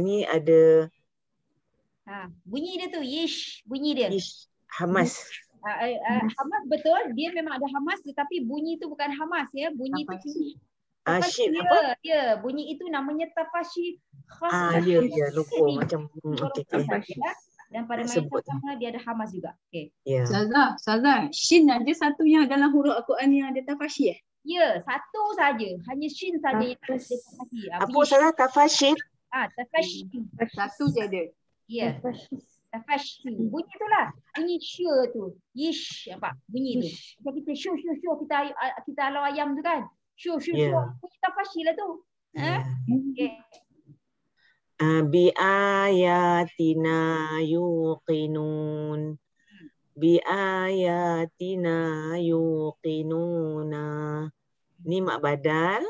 Ni ada bunyi dia tu yish, bunyi dia. Yish, hamas. Hamas betul, dia memang ada hamas tetapi bunyi tu bukan hamas ya, bunyi tu Syib apa? Ya, bunyi itu namanya tafashi khas. Ya, lupa macam dan pada masa sama dia ada hamas juga. Okey. Ya. Saza, shin ada satu yang dalam huruf Al-Quran yang ada tafashi Ya, satu saja. Hanya shin saja yang ada tafashi. Apa salah tafashi? Tafashi. Satu je ada. Ya. Tafashi. Bunyi tu lah. Bunyi syu tu. Yish apa? Bunyi tu. Kalau kita syu kita alau ayam tu kan. Syu. Bunyi tafashi lah tu. Okey. Bi ayatina yuqinun. Bi ayatina yuqinuna. Ni mak badal.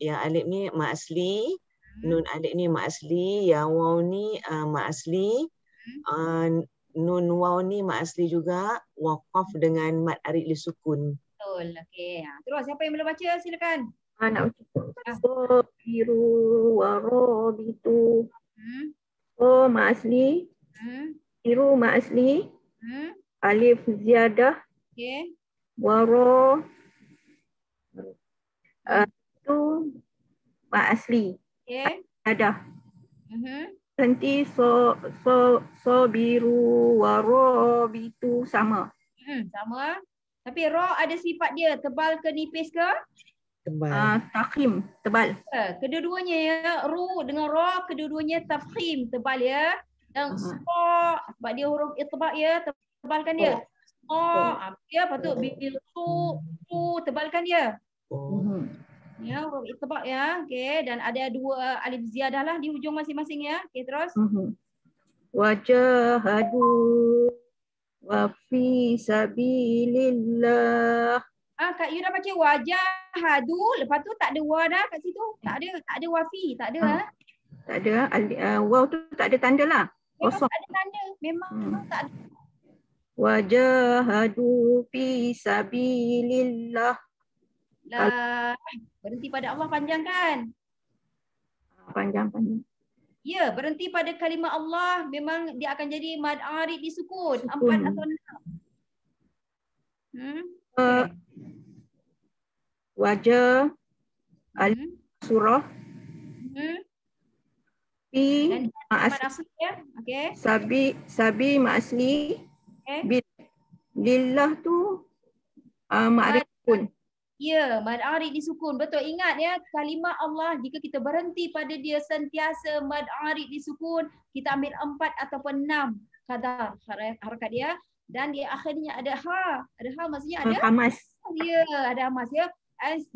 Ya alif ni mak asli. Nun alif ni mak asli. Ya waw ni mak asli. Nun waw ni mak asli juga. Waqaf dengan mat arid li sukun. Betul. Okey. Terus siapa yang belum baca silakan. Nak baca. Biru warabitu. Mak asli. Biru mak asli. Alif ziyadah. Okey. Waro. Itu mak asli. Okey. Ziyadah. Nanti so biru warabitu sama. Sama. Tapi ra ada sifat dia tebal ke nipis ke? Tebal. Tafkhim, tebal. Kedua-duanya ya, ru dengan ra kedua-duanya tafkhim, tebal ya. Dan sebab dia huruf itba ya, tebalkan dia. Ya, patut bil tu tebalkan dia. Ya, huruf itba ya. Okey, dan ada dua alif ziyadah lah di hujung masing-masing ya. Okey, terus. Wajahadu wa fi sabilillah. Kak Yu dah baca wajahadu, lepas tu tak ada wa dah kat situ. Tak ada wafi, tak ada. Tak ada. Waw tu tak ada tanda lah. Kosong. Tak ada tanda. Memang tak ada. Wajahadu fi sabilillah. Berhenti pada Allah panjang kan? Panjang. Ya, berhenti pada kalimah Allah memang dia akan jadi mad arid disukun. 4 atau 6. Wajah Alif surah. Fi Dan ma asli ya. Okey. Sabi ma asli. Lillah tu ma'rif sukun. Ya, mad arid disukun. Betul, ingat ya, kalimah Allah jika kita berhenti pada dia sentiasa mad arid disukun, kita ambil 4 ataupun 6 kadar harakat dia, dan di akhirnya ada ha. Ada ha maksudnya ada hamas. Ya, ada hamas ya.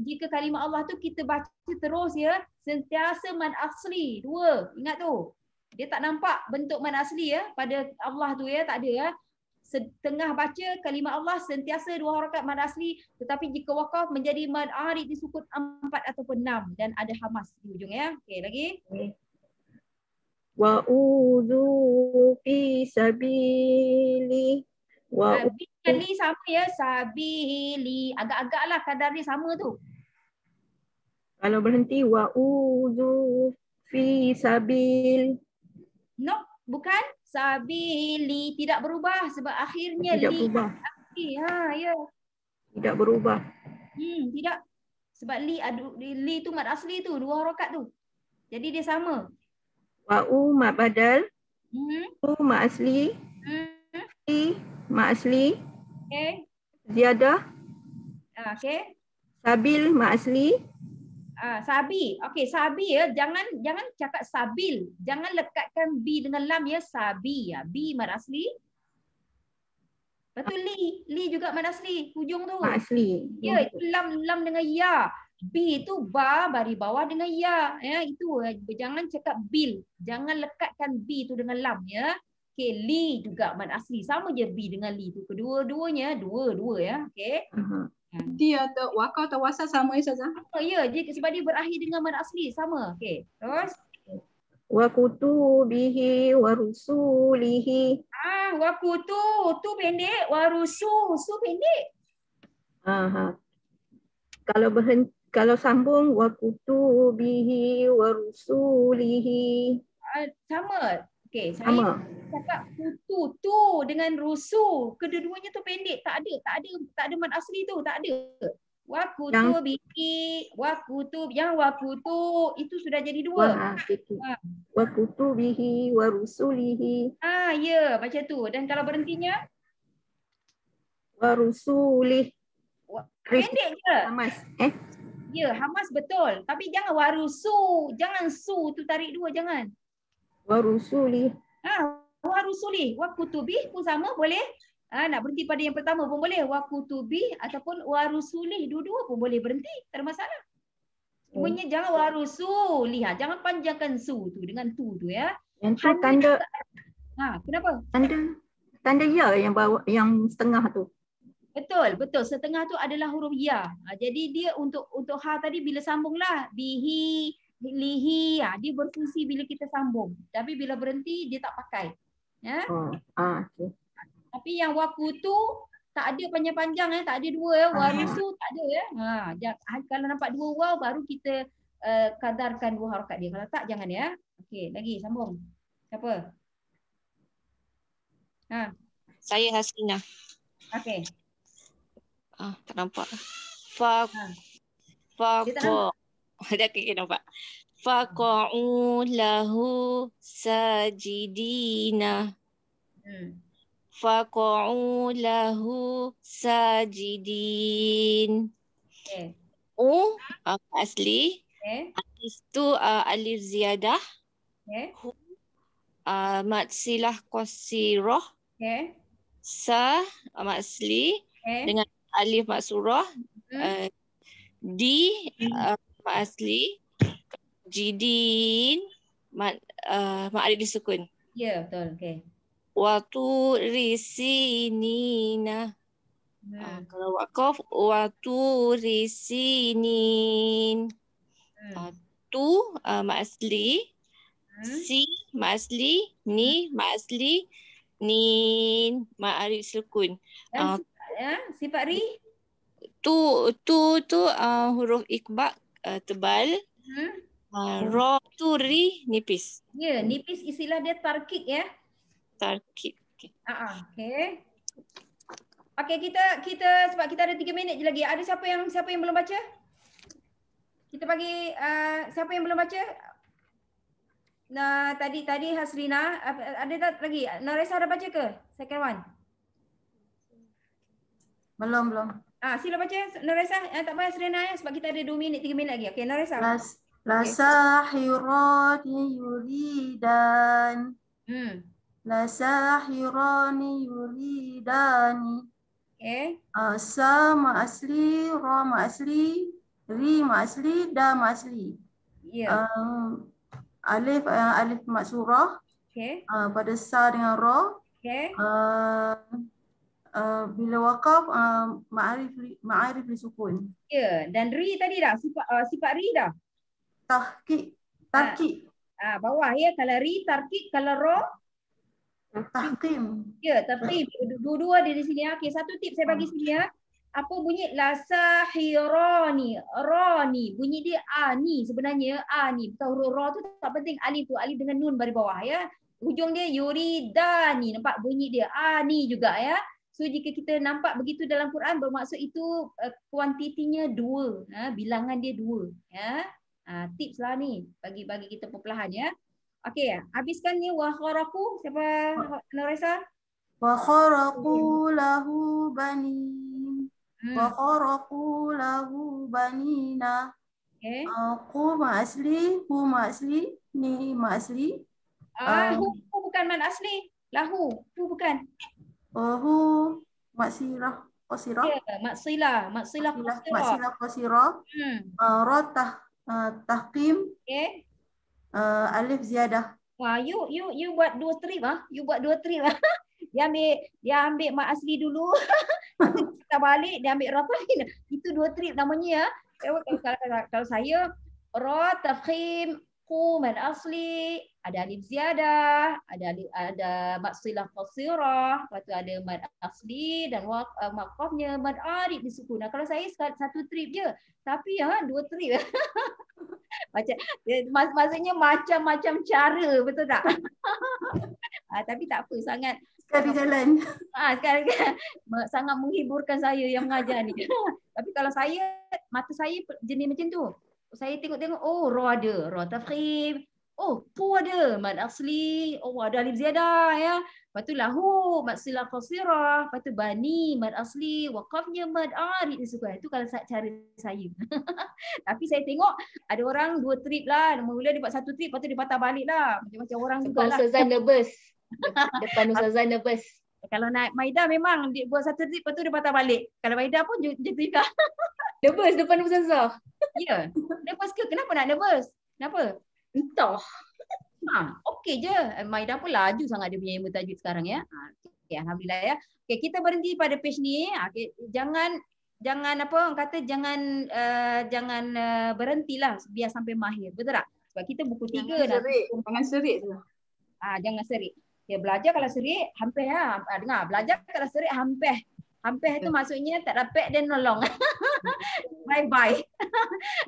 Jika kalimah Allah tu kita baca terus ya, sentiasa mad asli 2. Ingat tu. Dia tak nampak bentuk mad asli ya pada Allah tu ya, tak ada ya. Setengah baca kalimah Allah sentiasa 2 harakat mad asli, tetapi jika waqaf menjadi mad arid disukun 4 ataupun 6 dan ada hamas di ujung ya. Okey, lagi. Wa udzu fi sabili wa Li sama ya, sabili. Agak-agaklah kadar dia sama tu. Kalau berhenti wa udzu fi sabil. No, bukan. Sabili tidak berubah sebab akhirnya Tidak li. berubah. Ha, ya. Tidak berubah. Tidak. Sebab li tu mad asli tu, 2 harakat tu. Jadi dia sama. Wa'u mad badal. U mad asli. Fi mad asli. Okey. Ziyadah. Okey. Sabil mad asli. Sabi. Okey, sabi ya. Jangan cakap sabil. Jangan lekatkan bi dengan lam ya. Sabi ya. Bi mad asli. Betul li juga mad asli. Hujung tu. Mad asli. Ya, itu lam dengan ya. Bi itu ba bari bawah dengan ya. Ya, itu jangan cakap bil. Jangan lekatkan bi tu dengan lam ya. Okey, li juga mad asli. Sama je bi dengan li tu. Kedua-duanya dua ya. Okey. Dia atau wakaf atau wasal sama ya Ustazah? Ya, sebab dia berakhir dengan mad asli sama. Okey. Terus Wa kutubihi wa rusulihi. Wa tu pendek, wa su pendek. Kalau sambung wa kutubihi wa rusulihi. Sama. Okey, sama. Saya cakap kutu tu dengan rusu. Kedua-duanya tu pendek, tak ada mad asli tu, tak ada. Wa kutubihi, yang wa kutu itu sudah jadi 2. Wa kutubihi wa rusulihi. Ya, macam tu. Dan kalau berhentinya wa rusulih. Pendek je. Hamas. Ya, hamas betul. Tapi jangan warusu. Jangan su tu tarik 2, jangan. Warusuli. Warusuli. Wa kutubi pun sama boleh. Nak berhenti pada yang pertama pun boleh. Wa kutubi ataupun warusuli. Dua-dua pun boleh berhenti. Tak ada masalah. Cumanya jangan warusuli. Jangan panjangkan su tu dengan tu ya. Yang tu tanda. Kenapa? Tanda ya yang bawah, yang setengah tu. Betul. Setengah tu adalah huruf ya. Jadi dia untuk ha tadi bila sambunglah. Bihi. Lihi, dia berfungsi bila kita sambung. Tapi bila berhenti dia tak pakai. Ya. Okay. Tapi yang wakutu tak ada panjang-panjang tak ada 2 ya. Warusu tak ada ya. Kalau nampak 2 waw baru kita kadarkan 2 harakat dia. Kalau tak jangan ya. Okey, lagi sambung. Siapa? Saya Hasina. Okey. Tak nampak. Ada kaki nampak. Faqa'u lahu sajidina. Faqa'u lahu sajidin. Asli. Itu alif ziyadah. Mad silah qasirah. Sa mad asli dengan alif maksurah. Di asli jidin ma'arif disukun. Ya, betul. Okey. Wa turisinina. Kalau waqaf wa turisinin. Tu ma'asli, si ma'asli, ni ma'asli, nin ma'arif disukun. Sifat ri tu huruf ikbak tebal. Ra tu ri nipis. Ya, nipis istilah dia tarkik ya. Tarkik. Okey. Okey, kita sebab kita ada 3 minit je lagi. Ada siapa yang belum baca? Kita bagi siapa yang belum baca? Nah, tadi Hasrina, ada tak lagi? Noresa dah baca ke? Second one. Belum. Sila baca Noresa. Tak payah Hasrina ya sebab kita ada 2 minit, 3 minit lagi. Okey, Noresa. La sahirani yuridan. La sahirani yuridani. Okey. Sa ma asli, ra ma asli, ri ma asli, da ma asli. Ya. Alif maksurah. Okey. Pada sa dengan ra. Okey. Bila wakaf ma'arif li sukun. Ya, dan ri tadi dah sifat ri dah. Tarkib. Bawah ya, kalau ri tarkib, kalau ra tahkim. Ya, tapi dua-dua dia di sini. Okey, satu tip saya bagi sini ya. Apa bunyi la sahirani, ra ni, bunyi dia a ni sebenarnya, a ni. Bukan huruf ra tu tak penting, alif tu, alif dengan nun baris bawah ya. Hujung dia yuridani, nampak bunyi dia a ni juga ya. So jika kita nampak begitu dalam Quran bermaksud itu kuantitinya 2, bilangan dia 2 ya. Tips lah ni bagi kita perlahan ya. Okey, habiskan ni wa kharaku, siapa Noresa? Wa kharaqu lahu banin. Wa kharaqu lahu banina. Okey. Qu ma asli, hu ma asli, ni ma asli. Hu bukan man asli. Lahu, hu bukan. Hu maksirah qasirah. Ya, maksilah qasirah. Maksilah qasirah. Ra tahkim. Okey. Alif ziyadah. Wah, you buat 2 trip You buat 2 trip Dia ambil mak asli dulu. Kita balik dia ambil ra lain. Itu 2 trip namanya ya. Kalau saya ra tafkhim qu man asli, ada alif ziyadah, ada maksilah qasirah, lepas tu ada mad asli dan waqafnya mad arif disukun. Kalau saya satu trip je, tapi 2 trip. Maksudnya macam-macam cara, betul tak? Tapi tak apa, sangat sekali jalan. Sekarang sangat menghiburkan saya yang mengajar ni. Tapi kalau mata saya jenis macam tu. Saya tengok-tengok, ra ada, ra tafkhim. Tu ada mad asli, ada alif ziyadah ya. Lepas tu lahu maksilah qasirah, lepas tu bani mad asli, waqafnya mad arif disukun. Itu kalau cara saya. Tapi saya tengok ada orang 2 trip lah. Mula dia buat 1 trip, lepas tu dia patah balik lah. Macam-macam orang jugalah. Ustazah nervous. Depan Ustazah nervous. Kalau naik Maida memang dia buat 1 trip, lepas tu dia patah balik. Kalau Maida pun macam tu juga. Nervous depan Ustazah. Ya. Nervous ke? Kenapa nak nervous? Kenapa? Entah. Okey je. Maida pun laju sangat dia punya ilmu tajwid sekarang ya. Okay, alhamdulillah ya. Okey, kita berhenti pada page ni. Okay, jangan apa orang kata jangan berhentilah biar sampai mahir. Betul tak? Sebab kita buku 3 dah. Jangan serik tu. Jangan serik. Ya, belajar kalau serik hampir dengar. Belajar kalau serik hampir. Hampir itu maksudnya tak dapat dan nolong. Bye-bye.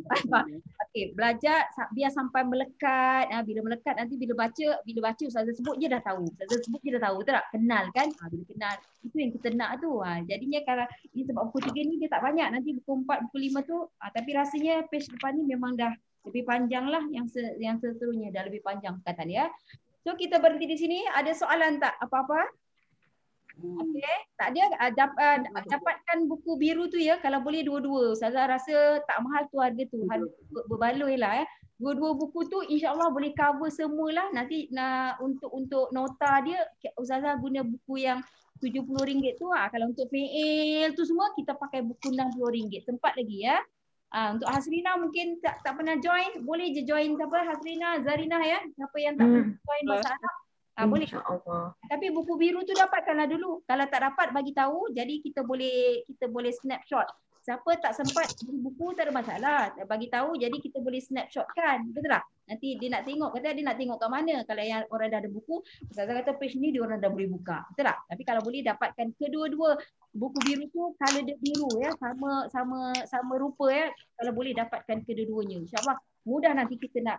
Bye-bye. Okey, belajar biar sampai melekat. Bila melekat nanti bila baca ustazah sebut je dah tahu. Ustazah sebut je dah tahu, betul tak? Kenal kan? Bila kenal, itu yang kita nak tu. Jadinya kalau ini sebab buku 3 ni dia tak banyak. Nanti buku 4, buku 5 tu tapi rasanya page depan ni memang dah lebih panjang lah, yang seterusnya dah lebih panjang kata dia. So kita berhenti di sini. Ada soalan tak apa-apa? Okey, tak ada dapatkan buku biru tu ya, kalau boleh 2-2. Ustazah rasa tak mahal tu harga tu. Harga berbaloi lah ya. 2-2 buku tu insya-Allah boleh cover semualah. Nanti untuk nota dia Ustazah guna buku yang RM70 tu. Kalau untuk fail tu semua kita pakai buku RM60. Sempat lagi ya. Untuk Hasrina mungkin tak pernah join, boleh je join Hasrina, Zarina ya. Siapa yang tak pernah join bahasa Arab boleh. InsyaAllah. Tapi buku biru tu dapatkanlah dulu. Kalau tak dapat bagi tahu, jadi kita boleh snapshot. Siapa tak sempat beli buku tak ada masalah. Bagi tahu jadi kita boleh snapshotkan. Betul tak? Nanti dia nak tengok, kata dia nak tengok kat mana. Kalau yang orang dah ada buku, Ustazah kata page ni dia orang dah boleh buka. Betul tak? Tapi kalau boleh dapatkan kedua-dua buku biru tu, color dia biru ya, sama rupa ya. Kalau boleh dapatkan kedua-duanya. InsyaAllah mudah nanti kita nak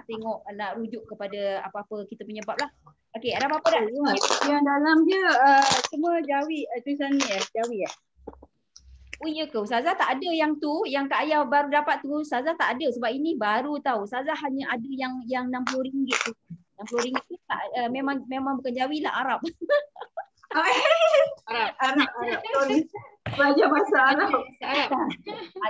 tengok, nak rujuk kepada apa-apa kita punya bab lah. Okey, ada apa-apa tak? Yang dalam dia semua Jawi, tulisan ni Jawi Oh ya ke? Ustazah tak ada yang tu, yang Kak Ayah baru dapat tu. Ustazah tak ada sebab ini baru tahu. Ustazah hanya ada yang RM60 tu. RM60 tu tak, memang bukan Jawi lah, Arab. Arab. Belajar bahasa Arab.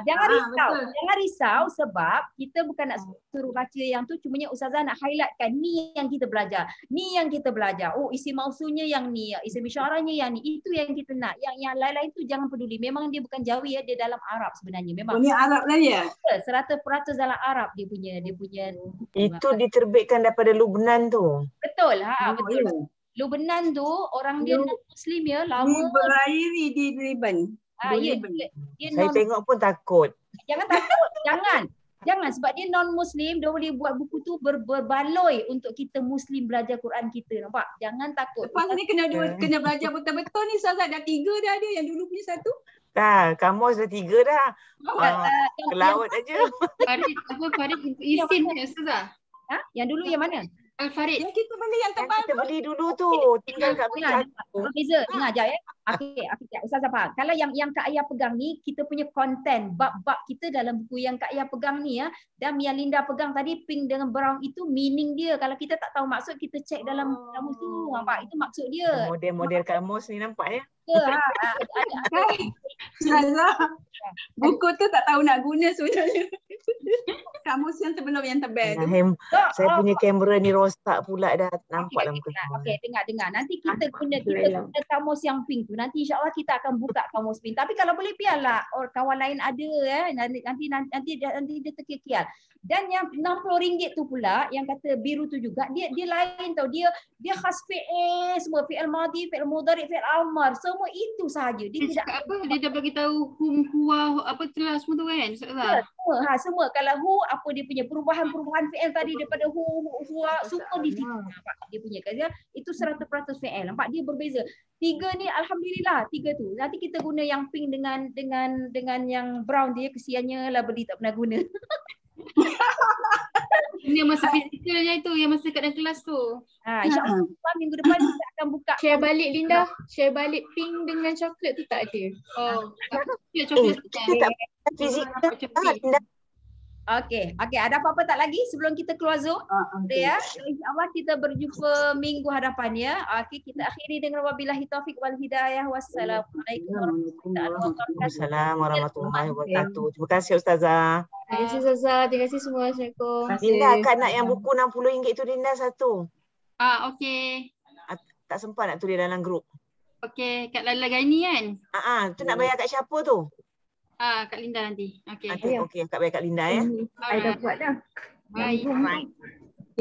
Jangan risau sebab kita bukan nak suruh baca yang tu, cumanya Ustazah nak highlightkan ni yang kita belajar. Ni yang kita belajar. Oh, isim mausulnya yang ni, isim isyarahnya yang ni. Itu yang kita nak. Yang lain-lain tu jangan peduli. Memang dia bukan Jawi ya, dia dalam Arab sebenarnya. Memang. Ini Arab lah ya? 100% dalam Arab dia punya. Itu diterbitkan daripada Lubnan tu. Betul, betul. Lubnan tu orang dia non-Muslim ya, lama. Dia berairi di Liban. Ya, saya tengok pun takut. Jangan takut, jangan sebab dia non-Muslim, dia boleh buat buku tu berbaloi untuk kita Muslim belajar Quran kita, nampak? Jangan takut. Lepas ni kena belajar betul-betul ni, Ustazah dah 3 dah ada, yang dulu punya 1. Tak, kamu sudah 3 dah. Ke laut aja. Farid isim ni Ustazah. Yang dulu yang mana? Al-Farid. Yang kita beli yang tebal. Kita beli dulu tu. Tinggal kat beli. Beza. Dengar sekejap ya. Okey, Ustazah faham. Kalau yang Kak Ayah pegang ni, kita punya konten, bab-bab kita dalam buku yang Kak Ayah pegang ni ya. Dan yang Linda pegang tadi, pink dengan brown itu meaning dia. Kalau kita tak tahu maksud, kita cek dalam kamus tu. Nampak? Itu maksud dia. Model-model kamus ni nampak ya? Ustazah, buku tu tak tahu nak guna sebenarnya. Kamus yang sebelum yang tebal tu. Saya punya kamera ni rosak pula dah. Nampak lah muka saya. Okey, dengar. Nanti kita guna kamus yang pink tu. Nanti insya-Allah kita akan buka kamus pink. Tapi kalau boleh biarlah kawan lain ada ya. Nanti dia terkikial. Dan yang RM60 tu pula yang kata biru tu juga dia lain tau. Dia khas fi'il semua, fi'il madhi, fi'il mudhari', fi'il amar. Semua itu sahaja. Dia tidak apa dia dah bagi tahu hum, huwa, apa telah semua tu kan? Semua. Kalau hu apa dia punya perubahan fi'il tadi daripada huwa semua di situ. Nampak dia punya kerja itu 100% fi'il. Nampak dia berbeza. 3 ni alhamdulillah 3 tu. Nanti kita guna yang pink dengan yang brown dia, kesiannya lah beli tak pernah guna. Ini masa fizikalnya itu, yang masa kat dalam kelas tu. InsyaAllah minggu depan kita akan buka. Share balik Linda. Share balik pink dengan coklat tu tak ada. Coklat tak fizikal. Okey, ada apa-apa tak lagi sebelum kita keluar Zoom? Ya. InsyaAllah kita berjumpa minggu hadapan ya. Okey, kita akhiri dengan wabillahi taufik wal hidayah. Wassalamualaikum warahmatullahi wabarakatuh. Terima kasih Ustazah. Terima kasih Ustazah. Terima kasih semua. Assalamualaikum. Linda, Kak nak yang buku RM60 tu Linda satu. Okey. Tak sempat nak tulis dalam grup. Okey, kat Lala Gaini kan? Tu nak bayar kat siapa tu? Kak Linda nanti. Okey. Okey, Kak bayar kat Linda ya. I dah buat dah. Baik.